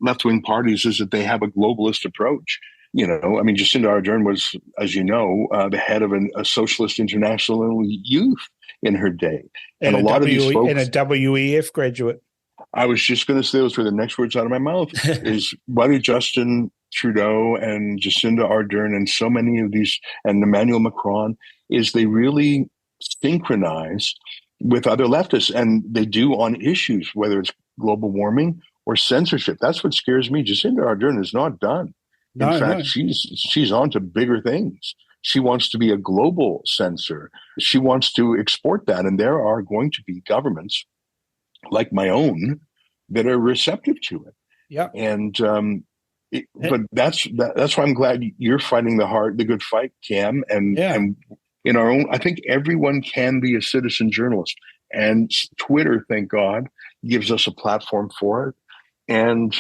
left-wing parties is that they have a globalist approach. Jacinda Ardern was, as you know, the head of a socialist international youth in her day, and a lot of these folks, and a WEF graduate. I was just going to say those were the next words out of my mouth. Is why do Justin Trudeau and Jacinda Ardern and so many of these, and Emmanuel Macron, is they really synchronize with other leftists, and they do on issues, whether it's global warming or censorship. That's what scares me. Jacinda Ardern is not done. In fact, she's on to bigger things. She wants to be a global censor. She wants to export that, and there are going to be governments like my own that are receptive to it. Yeah. And but that's why I'm glad you're fighting the good fight, Cam. And in our own, I think everyone can be a citizen journalist, and Twitter, thank God, gives us a platform for it. And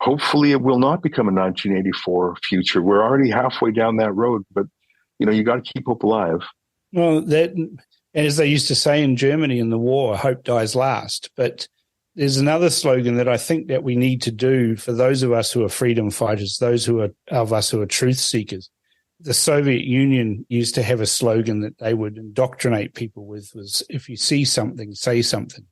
hopefully it will not become a 1984 future. We're already halfway down that road, but you got to keep hope alive. Well, as they used to say in Germany in the war, hope dies last. But there's another slogan that I think that we need to do for those of us who are freedom fighters, those of us who are truth seekers. The Soviet Union used to have a slogan that they would indoctrinate people with, was if you see something, say something.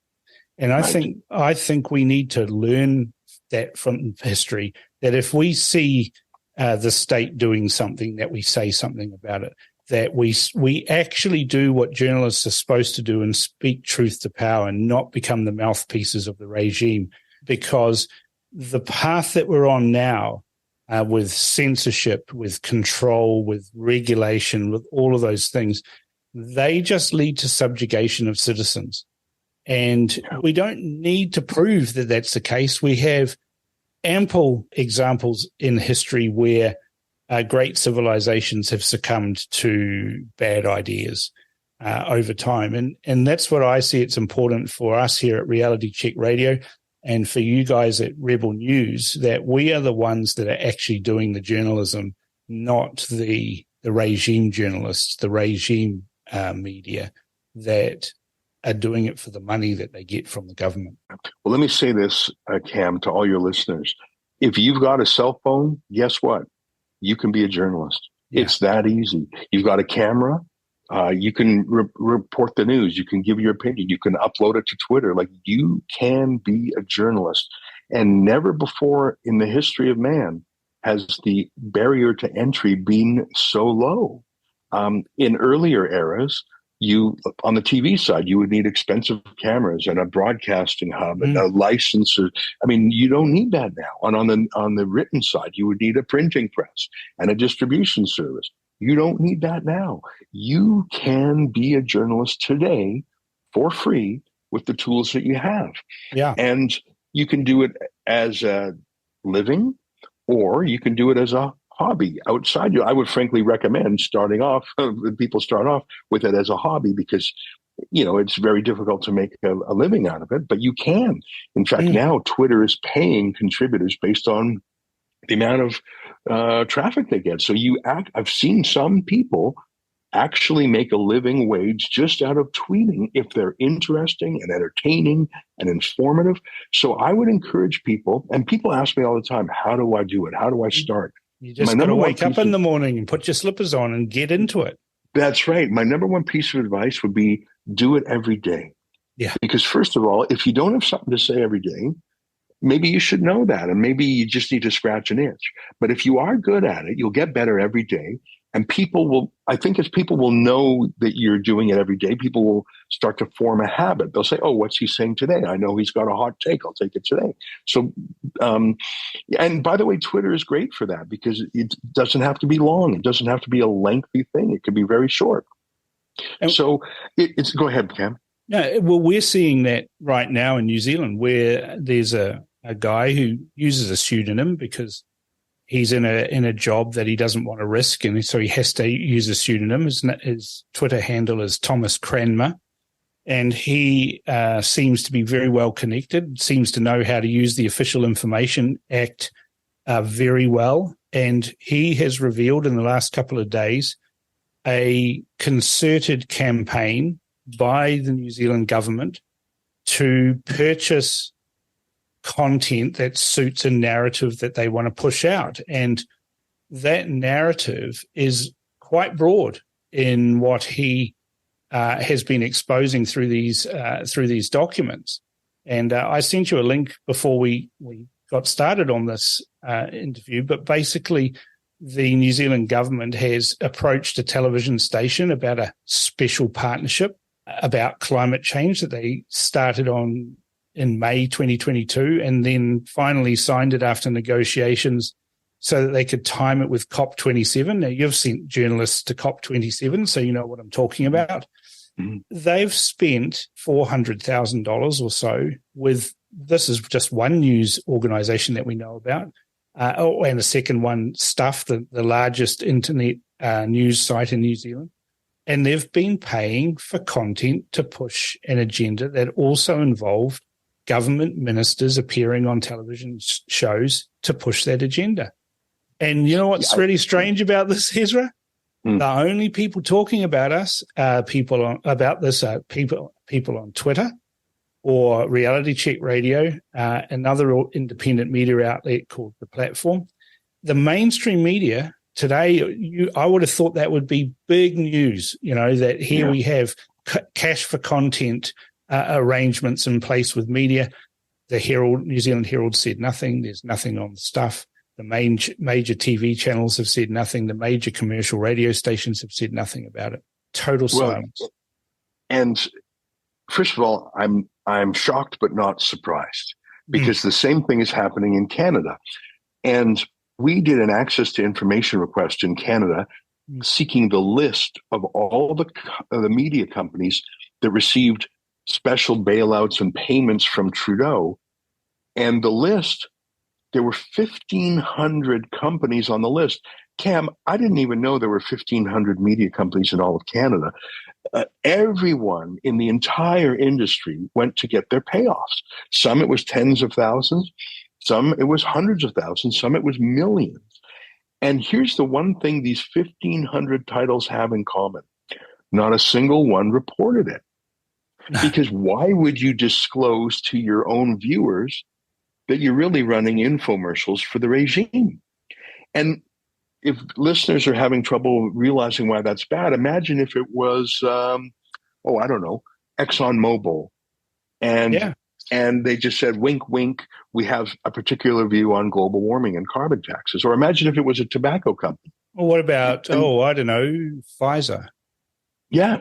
And I think we need to learn that from history, that if we see the state doing something, that we say something about it, that we actually do what journalists are supposed to do and speak truth to power and not become the mouthpieces of the regime. Because the path that we're on now, with censorship, with control, with regulation, with all of those things, they just lead to subjugation of citizens. And we don't need to prove that that's the case. We have ample examples in history where great civilizations have succumbed to bad ideas over time. And that's what I see. It's important for us here at Reality Check Radio and for you guys at Rebel News that we are the ones that are actually doing the journalism, not the regime journalists, the regime media that are doing it for the money that they get from the government. Well, let me say this, Cam, to all your listeners. If you've got a cell phone, guess what? You can be a journalist. Yeah. It's that easy. You've got a camera. You can report the news. You can give your opinion. You can upload it to Twitter. Like, you can be a journalist. And never before in the history of man has the barrier to entry been so low. In earlier eras, on the TV side, you would need expensive cameras and a broadcasting hub and a licenser. I mean, you don't need that now. And on the written side, you would need a printing press and a distribution service. You don't need that now. You can be a journalist today for free with the tools that you have. Yeah. And you can do it as a living, or you can do it as a hobby outside you. I would frankly recommend people start off with it as a hobby because, it's very difficult to make a living out of it, but you can. In fact, now Twitter is paying contributors based on the amount of traffic they get. So I've seen some people actually make a living wage just out of tweeting if they're interesting and entertaining and informative. So I would encourage people, and people ask me all the time, how do I do it? How do I start? You just got to wake up in the morning and put your slippers on and get into it. That's right. My number one piece of advice would be do it every day. Yeah. Because first of all, if you don't have something to say every day, maybe you should know that, and maybe you just need to scratch an itch. But if you are good at it, you'll get better every day. And people will know that you're doing it every day, people will start to form a habit. They'll say, oh, what's he saying today? I know he's got a hot take. I'll take it today. So, and by the way, Twitter is great for that because it doesn't have to be long. It doesn't have to be a lengthy thing. It could be very short. And so go ahead, Cam. No, well, we're seeing that right now in New Zealand where there's a guy who uses a pseudonym because he's in a job that he doesn't want to risk, and so he has to use a pseudonym. His Twitter handle is Thomas Cranmer, and he seems to be very well connected, seems to know how to use the Official Information Act very well, and he has revealed in the last couple of days a concerted campaign by the New Zealand government to purchase content that suits a narrative that they want to push out. And that narrative is quite broad in what he has been exposing through these documents. And I sent you a link before we got started on this interview, but basically the New Zealand government has approached a television station about a special partnership about climate change that they started on in May 2022 and then finally signed it after negotiations so that they could time it with COP27. Now, you've sent journalists to COP27, so you know what I'm talking about. Mm-hmm. They've spent $400,000 or so with, this is just one news organization that we know about, and the second one, Stuff, the largest internet news site in New Zealand. And they've been paying for content to push an agenda that also involved government ministers appearing on television shows to push that agenda. And you know what's really strange about this, Ezra? The only people talking about us are people on Twitter or Reality Check Radio, another independent media outlet called The Platform. The mainstream media today, I would have thought that would be big news, that here we have cash for content arrangements in place with media. The Herald, New Zealand Herald said nothing. There's nothing on Stuff. The major TV channels have said nothing. The major commercial radio stations have said nothing about it. Total silence. And first of all, I'm shocked but not surprised because the same thing is happening in Canada. And we did an access to information request in Canada seeking the list of all the media companies that received special bailouts and payments from Trudeau. And the list there were 1,500 companies on the list. Cam, I didn't even know there were 1,500 media companies in all of Canada. Everyone in the entire industry went to get their payoffs. Some it was tens of thousands, some it was hundreds of thousands, some it was millions. And here's the one thing these 1,500 titles have in common. Not a single one reported it. Because why would you disclose to your own viewers that you're really running infomercials for the regime? And if listeners are having trouble realizing why that's bad, imagine if it was, I don't know, ExxonMobil. And they just said, wink, wink, we have a particular view on global warming and carbon taxes. Or imagine if it was a tobacco company. Well, what about, I don't know, Pfizer? Yeah.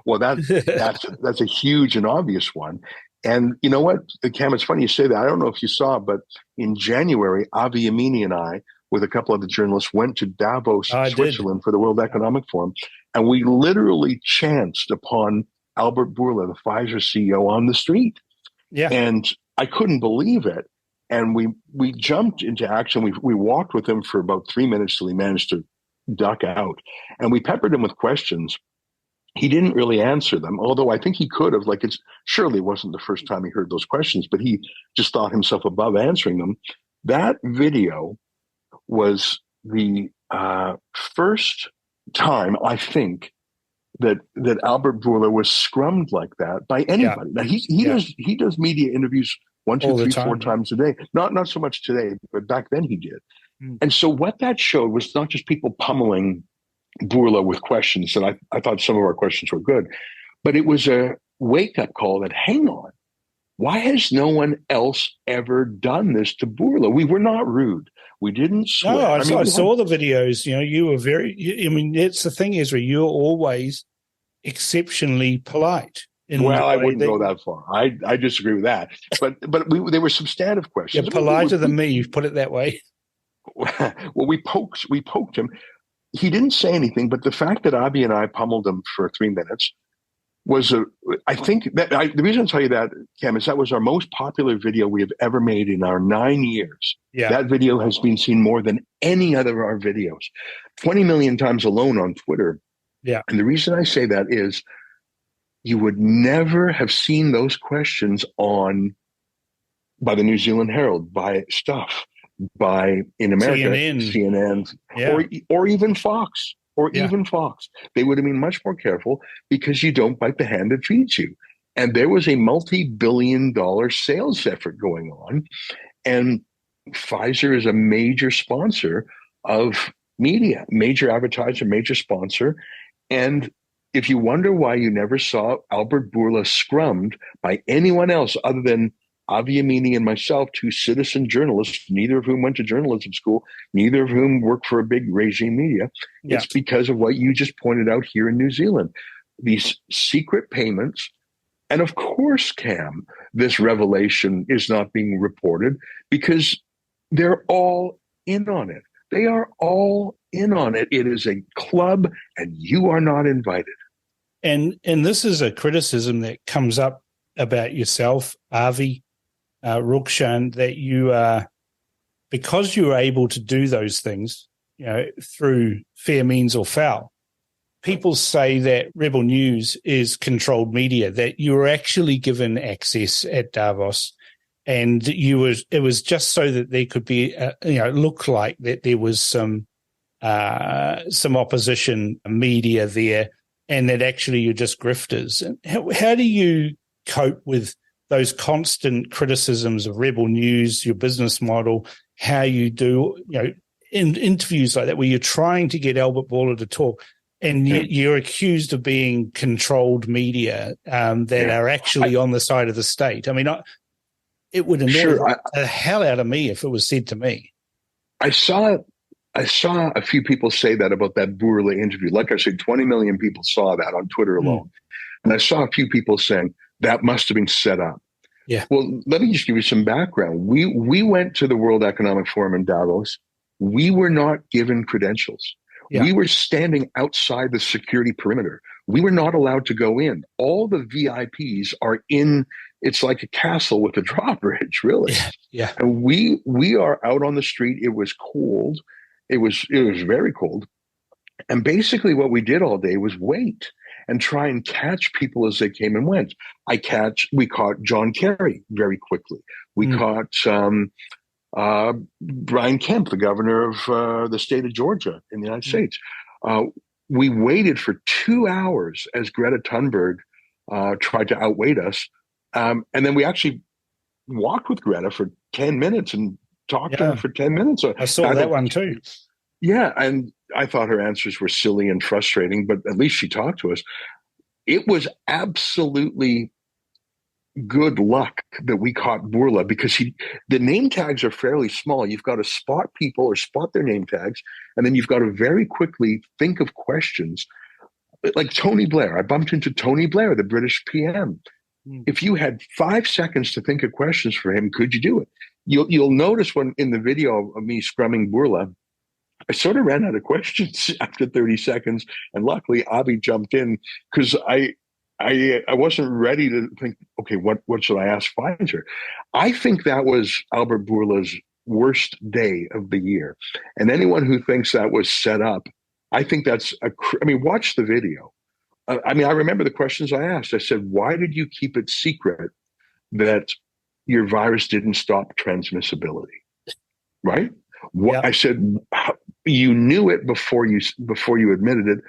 Well, that's a huge and obvious one. And you know what, Cam, it's funny you say that. I don't know if you saw, but in January, Avi Yamini and I, with a couple of the journalists, went to Davos, Switzerland for the World Economic Forum. And we literally chanced upon Albert Bourla, the Pfizer CEO, on the street. Yeah. And I couldn't believe it. And we jumped into action. We walked with him for about 3 minutes till he managed to duck out. And we peppered him with questions. He didn't really answer them, although I think he could have. Like, it surely wasn't the first time he heard those questions, but he just thought himself above answering them. That video was the first time, I think, that Albert Bourla was scrummed like that by anybody. Now he does media interviews 1, 2, 3, 4 times a day. Not so much today, but back then he did. And so what that showed was not just people pummeling Bourla with questions, and I thought some of our questions were good, but it was a wake-up call that, hang on, why has no one else ever done this to Bourla? We were not rude. We didn't swear. No, I saw the videos. You know, you were it's the thing, Ezra, you're always exceptionally polite. Well, I wouldn't go that far. I disagree with that. But they were substantive questions. You're politer than me, you've put it that way. Well, we poked him. He didn't say anything, but the fact that Abby and I pummeled him for 3 minutes was the reason I tell you that, Cam, is that was our most popular video we have ever made in our 9 years. Yeah. That video has been seen more than any other of our videos, 20 million times alone on Twitter. Yeah. And the reason I say that is you would never have seen those questions by the New Zealand Herald, by Stuff, by, in America, CNN, or even Fox, even Fox. They would have been much more careful because you don't bite the hand that feeds you. And there was a multi-billion-dollar sales effort going on. And Pfizer is a major sponsor of media, major advertiser, major sponsor. And if you wonder why you never saw Albert Bourla scrummed by anyone else other than Avi Yamini and myself, 2 citizen journalists, neither of whom went to journalism school, neither of whom work for a big regime media. Yeah. It's because of what you just pointed out here in New Zealand. These secret payments. And of course, Cam, this revelation is not being reported because they're all in on it. They are all in on it. It is a club and you are not invited. And this is a criticism that comes up about yourself, Avi, Rukshan, that you are, because you are able to do those things, you know, through fair means or foul. People say that Rebel News is controlled media, that you were actually given access at Davos, and it was just so that there could be, look like that there was some opposition media there, and that actually you're just grifters. And how do you cope with those constant criticisms of Rebel News, your business model, how you do, in interviews like that, where you're trying to get Albert Bourla to talk, and you're accused of being controlled media that are actually on the side of the state? I mean, it would annoy the hell out of me if it was said to me. I saw a few people say that about that Bourla interview. Like I said, 20 million people saw that on Twitter alone. And I saw a few people saying, that must have been set up. Yeah. Well, let me just give you some background. We went to the World Economic Forum in Davos. We were not given credentials. Yeah. We were standing outside the security perimeter. We were not allowed to go in. All the VIPs are in it's like a castle with a drawbridge, really. Yeah. And we are out on the street. It was cold. It was very cold. And basically what we did all day was wait and try and catch people as they came and went. We caught John Kerry very quickly. We caught Brian Kemp, the governor of the state of Georgia in the United States. We waited for 2 hours as Greta Thunberg tried to outwait us. And then we actually walked with Greta for 10 minutes and talked to her for 10 minutes. I saw that one too. Yeah, and I thought her answers were silly and frustrating, but at least she talked to us. It was absolutely good luck that we caught Burla, because the name tags are fairly small. You've got to spot people or spot their name tags, and then you've got to very quickly think of questions. Like Tony Blair. I bumped into Tony Blair, the British PM. If you had 5 seconds to think of questions for him, could you do it? You'll notice when in the video of me scrumming Burla, I sort of ran out of questions after 30 seconds, and luckily Avi jumped in, because I wasn't ready to think, okay, what should I ask Pfizer? I think that was Albert Bourla's worst day of the year. And anyone who thinks that was set up, I think that's watch the video. I remember the questions I asked. I said, why did you keep it secret that your virus didn't stop transmissibility? Right? I said, you knew it before you admitted it.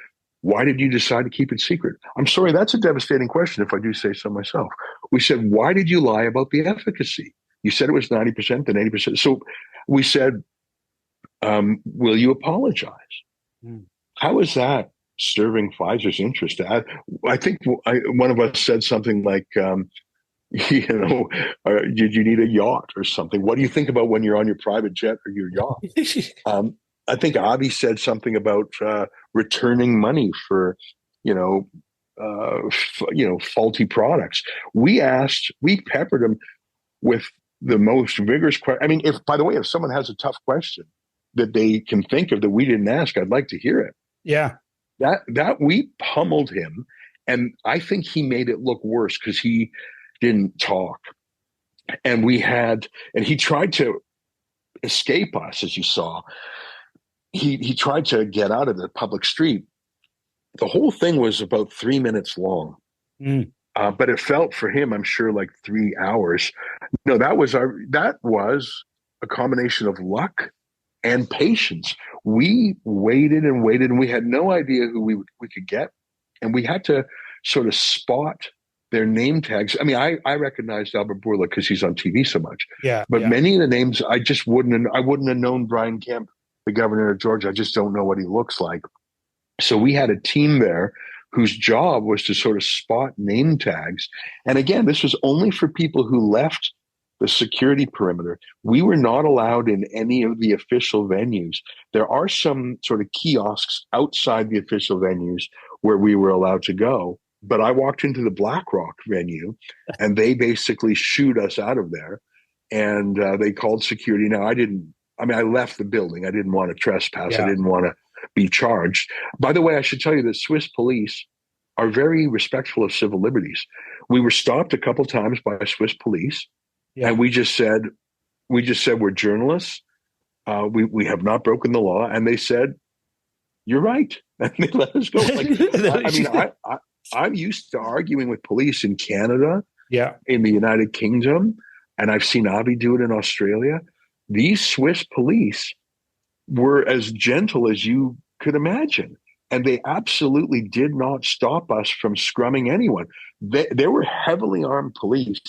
Why did you decide to keep it secret? I'm sorry, that's a devastating question, if I do say so myself. We said, why did you lie about the efficacy? You said it was 90%, then 80%. So we said, will you apologize? How is that serving Pfizer's interest? I think one of us said something like, did you need a yacht or something? What do you think about when you're on your private jet or your yacht? I think Avi said something about returning money for, faulty products. We peppered him with the most vigorous question. If someone has a tough question that they can think of that we didn't ask, I'd like to hear it. Yeah. That we pummeled him, and I think he made it look worse because he didn't talk. And he tried to escape us, as you saw. He tried to get out of the public street. The whole thing was about 3 minutes long. But it felt for him, I'm sure, like 3 hours. No, that was a combination of luck and patience. We waited and waited, and we had no idea who we could get. And we had to sort of spot their name tags. I recognized Albert Bourla because he's on TV so much. Yeah. But many of the names, I wouldn't have known Brian Kemp, the governor of Georgia. I just don't know what he looks like. So we had a team there whose job was to sort of spot name tags. And again, this was only for people who left the security perimeter. We were not allowed in any of the official venues. There are some sort of kiosks outside the official venues where we were allowed to go. But I walked into the BlackRock venue, and they basically shooed us out of there. And they called security. Now, I left the building. I didn't want to trespass. Yeah. I didn't want to be charged. By the way, I should tell you that Swiss police are very respectful of civil liberties. We were stopped a couple times by Swiss police. Yeah. And we just said we're journalists. We have not broken the law. And they said, you're right. And they let us go. I'm used to arguing with police in Canada, in the United Kingdom, and I've seen Avi do it in Australia. These Swiss police were as gentle as you could imagine. And they absolutely did not stop us from scrumming anyone. There were heavily armed police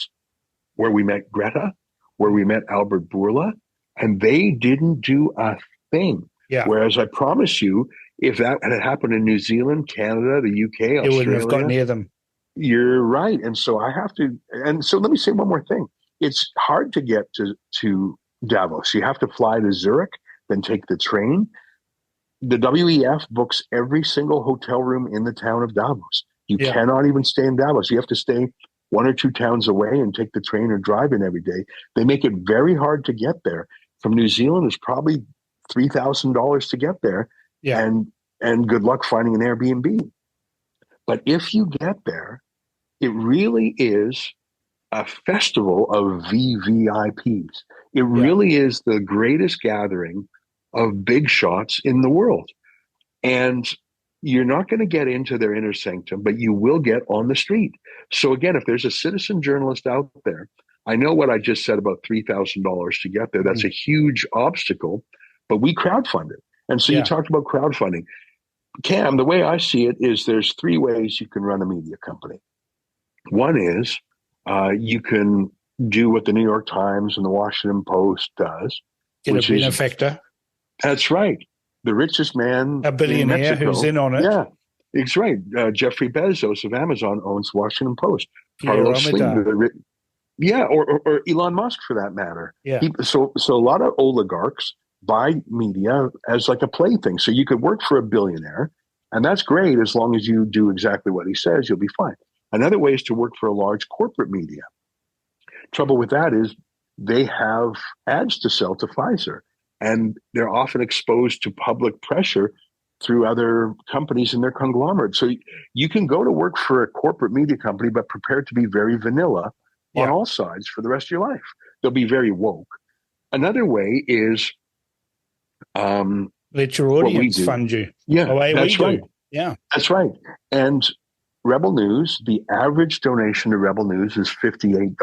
where we met Greta, where we met Albert Bourla, and they didn't do a thing. Yeah. Whereas I promise you, if that had happened in New Zealand, Canada, the UK, Australia, it wouldn't have got near them. You're right. And so let me say one more thing. It's hard to get to Davos. You have to fly to Zurich, then take the train. The WEF books every single hotel room in the town of Davos. You cannot even stay in Davos. You have to stay 1 or 2 towns away and take the train or drive in every day. They make it very hard to get there. From New Zealand, it's probably $3,000 to get there. Yeah. And good luck finding an Airbnb. But if you get there, it really is a festival of VVIPs. It really is the greatest gathering of big shots in the world. And you're not going to get into their inner sanctum, but you will get on the street. So again, if there's a citizen journalist out there, I know what I just said about $3,000 to get there. That's a huge obstacle, but we crowdfunded. And so you talked about crowdfunding. Cam, the way I see it is there's three ways you can run a media company. One is you can do what the New York Times and the Washington Post does. Get a benefactor. That's right. The richest man, a billionaire who's in on it. Yeah, it's right. Jeffrey Bezos of Amazon owns Washington Post. Carlos Slim, or Elon Musk for that matter. Yeah. So a lot of oligarchs buy media as like a plaything. So you could work for a billionaire, and that's great as long as you do exactly what he says. You'll be fine. Another way is to work for a large corporate media. Trouble with that is they have ads to sell to Pfizer. And they're often exposed to public pressure through other companies in their conglomerate. So you can go to work for a corporate media company, but prepared to be very vanilla on all sides for the rest of your life. They'll be very woke. Another way is let your audience fund you. Yeah, that's right. Yeah, that's right. And Rebel News, the average donation to Rebel News is $58.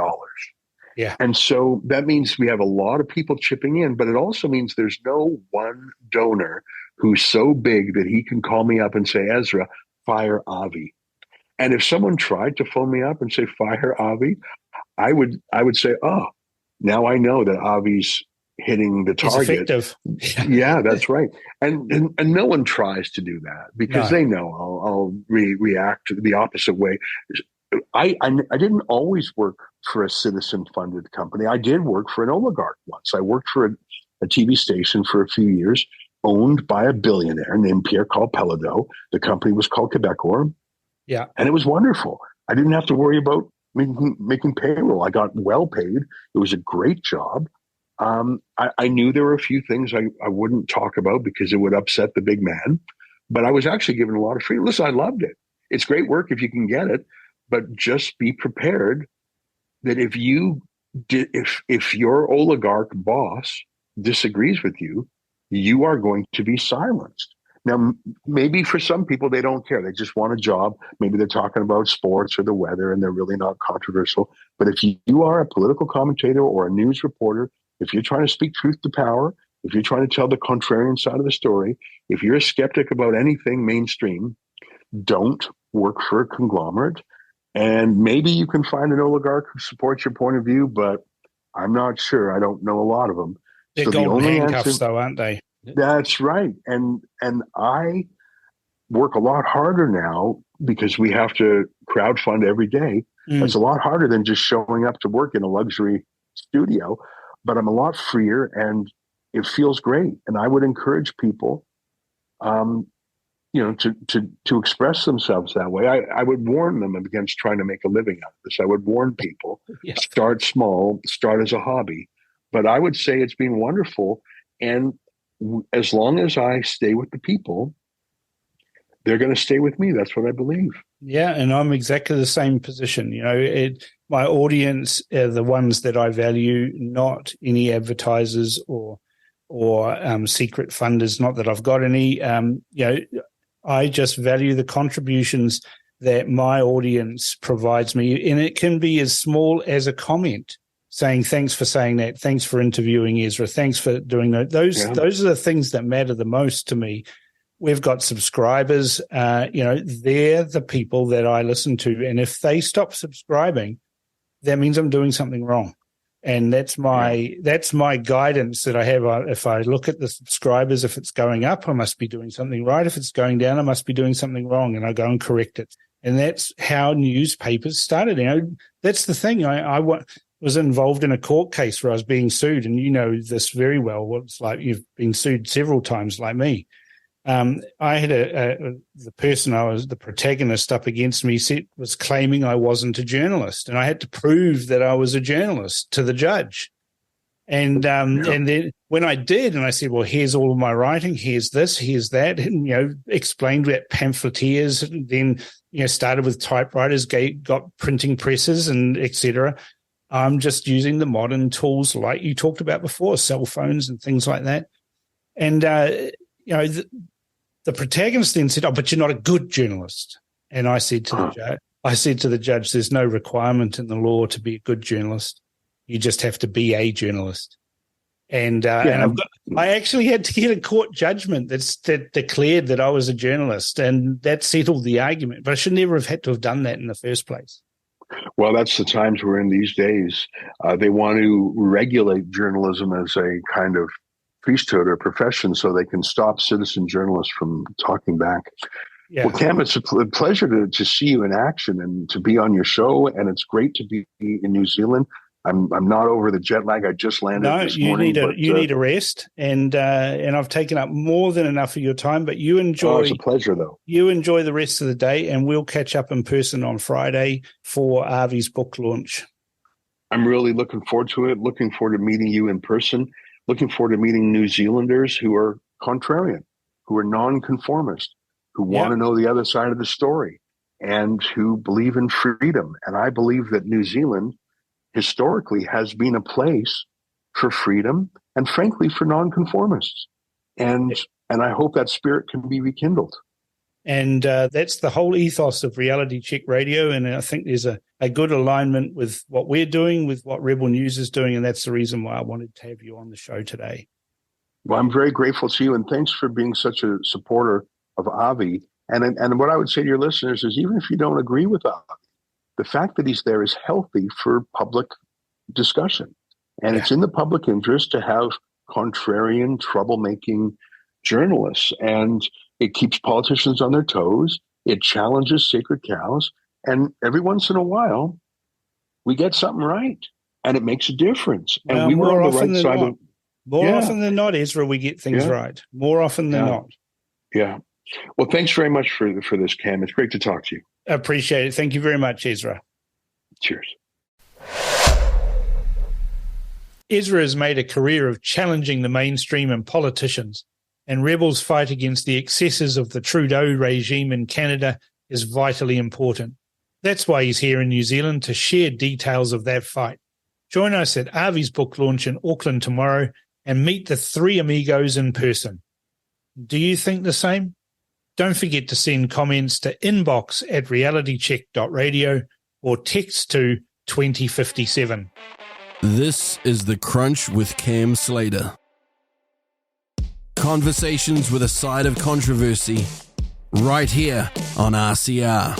Yeah. And so that means we have a lot of people chipping in, but it also means there's no one donor who's so big that he can call me up and say, Ezra, fire Avi. And if someone tried to phone me up and say, fire Avi, I would say, oh, now I know that Avi's hitting the target. He's effective. Yeah, that's right. And no one tries to do that because they know I'll react the opposite way. I didn't always work for a citizen-funded company. I did work for an oligarch once. I worked for a TV station for a few years, owned by a billionaire named Pierre-Carl Pelado. The company was called Quebecor. Yeah. And it was wonderful. I didn't have to worry about making payroll. I got well paid. It was a great job. I knew there were a few things I wouldn't talk about because it would upset the big man, but I was actually given a lot of freedom. Listen, I loved it. It's great work if you can get it, but just be prepared that if your oligarch boss disagrees with you, you are going to be silenced. Now, maybe for some people, they don't care. They just want a job. Maybe they're talking about sports or the weather and they're really not controversial. But if you are a political commentator or a news reporter, if you're trying to speak truth to power, if you're trying to tell the contrarian side of the story, if you're a skeptic about anything mainstream, don't work for a conglomerate. And maybe you can find an oligarch who supports your point of view, but I'm not sure. I don't know a lot of them. They're so golden handcuffs, though, aren't they? That's right. And I work a lot harder now because we have to crowdfund every day. It's a lot harder than just showing up to work in a luxury studio, but I'm a lot freer and it feels great. And I would encourage people, to express themselves that way. I would warn them against trying to make a living out of this. I would warn people, start small, start as a hobby. But I would say it's been wonderful. And as long as I stay with the people, they're going to stay with me. That's what I believe. Yeah, and I'm exactly the same position. My audience are the ones that I value, not any advertisers or secret funders. Not that I've got any. I just value the contributions that my audience provides me, and it can be as small as a comment saying, thanks for saying that, thanks for interviewing Ezra, thanks for doing that. Those are the things that matter the most to me. We've got subscribers, they're the people that I listen to, and if they stop subscribing, that means I'm doing something wrong. And that's my guidance that I have. If I look at the subscribers, if it's going up, I must be doing something right. If it's going down, I must be doing something wrong, and I go and correct it. And that's how newspapers started. That's the thing. I was involved in a court case where I was being sued, and you know this very well. It's like you've been sued several times, like me. I had the person the protagonist up against me was claiming I wasn't a journalist, and I had to prove that I was a journalist to the judge. And then when I did, and I said, well, here's all of my writing, here's this, here's that, and, explained that pamphleteers, and then, started with typewriters, got printing presses and et cetera. I'm just using the modern tools like you talked about before, cell phones and things like that. And, the protagonist then said, "Oh, but you're not a good journalist." And I said to the judge, "There's no requirement in the law to be a good journalist. You just have to be a journalist." And I actually had to get a court judgment that declared that I was a journalist, and that settled the argument. But I should never have had to have done that in the first place. Well, that's the times we're in these days. They want to regulate journalism as a kind of priesthood or profession so they can stop citizen journalists from talking back. Yeah. Well, Cam, it's a pleasure to see you in action and to be on your show, and it's great to be in New Zealand. I'm not over the jet lag. I just landed this morning. You need a rest, and I've taken up more than enough of your time. But you enjoy. Oh, it's a pleasure, though. You enjoy the rest of the day, and we'll catch up in person on Friday for Avi's book launch. I'm really looking forward to it. Looking forward to meeting you in person. Looking forward to meeting New Zealanders who are contrarian, who are nonconformist, who want to know the other side of the story, and who believe in freedom. And I believe that New Zealand historically has been a place for freedom and, frankly, for nonconformists. And I hope that spirit can be rekindled. And that's the whole ethos of Reality Check Radio. And I think there's a good alignment with what we're doing, with what Rebel News is doing. And that's the reason why I wanted to have you on the show today. Well, I'm very grateful to you. And thanks for being such a supporter of Avi. And what I would say to your listeners is, even if you don't agree with Avi, the fact that he's there is healthy for public discussion. And it's in the public interest to have contrarian, troublemaking journalists. And it keeps politicians on their toes. It challenges sacred cows. And every once in a while, we get something right. And it makes a difference. And we were on the right side of it. More often than not, Ezra, we get things right. More often than not. Yeah. Well, thanks very much for this, Cam. It's great to talk to you. I appreciate it. Thank you very much, Ezra. Cheers. Ezra has made a career of challenging the mainstream and politicians, and Rebel's fight against the excesses of the Trudeau regime in Canada is vitally important. That's why he's here in New Zealand to share details of that fight. Join us at Avi's book launch in Auckland tomorrow and meet the three amigos in person. Do you think the same? Don't forget to send comments to inbox@realitycheck.radio or text to 2057. This is The Crunch with Cam Slater. Conversations with a side of controversy, right here on RCR.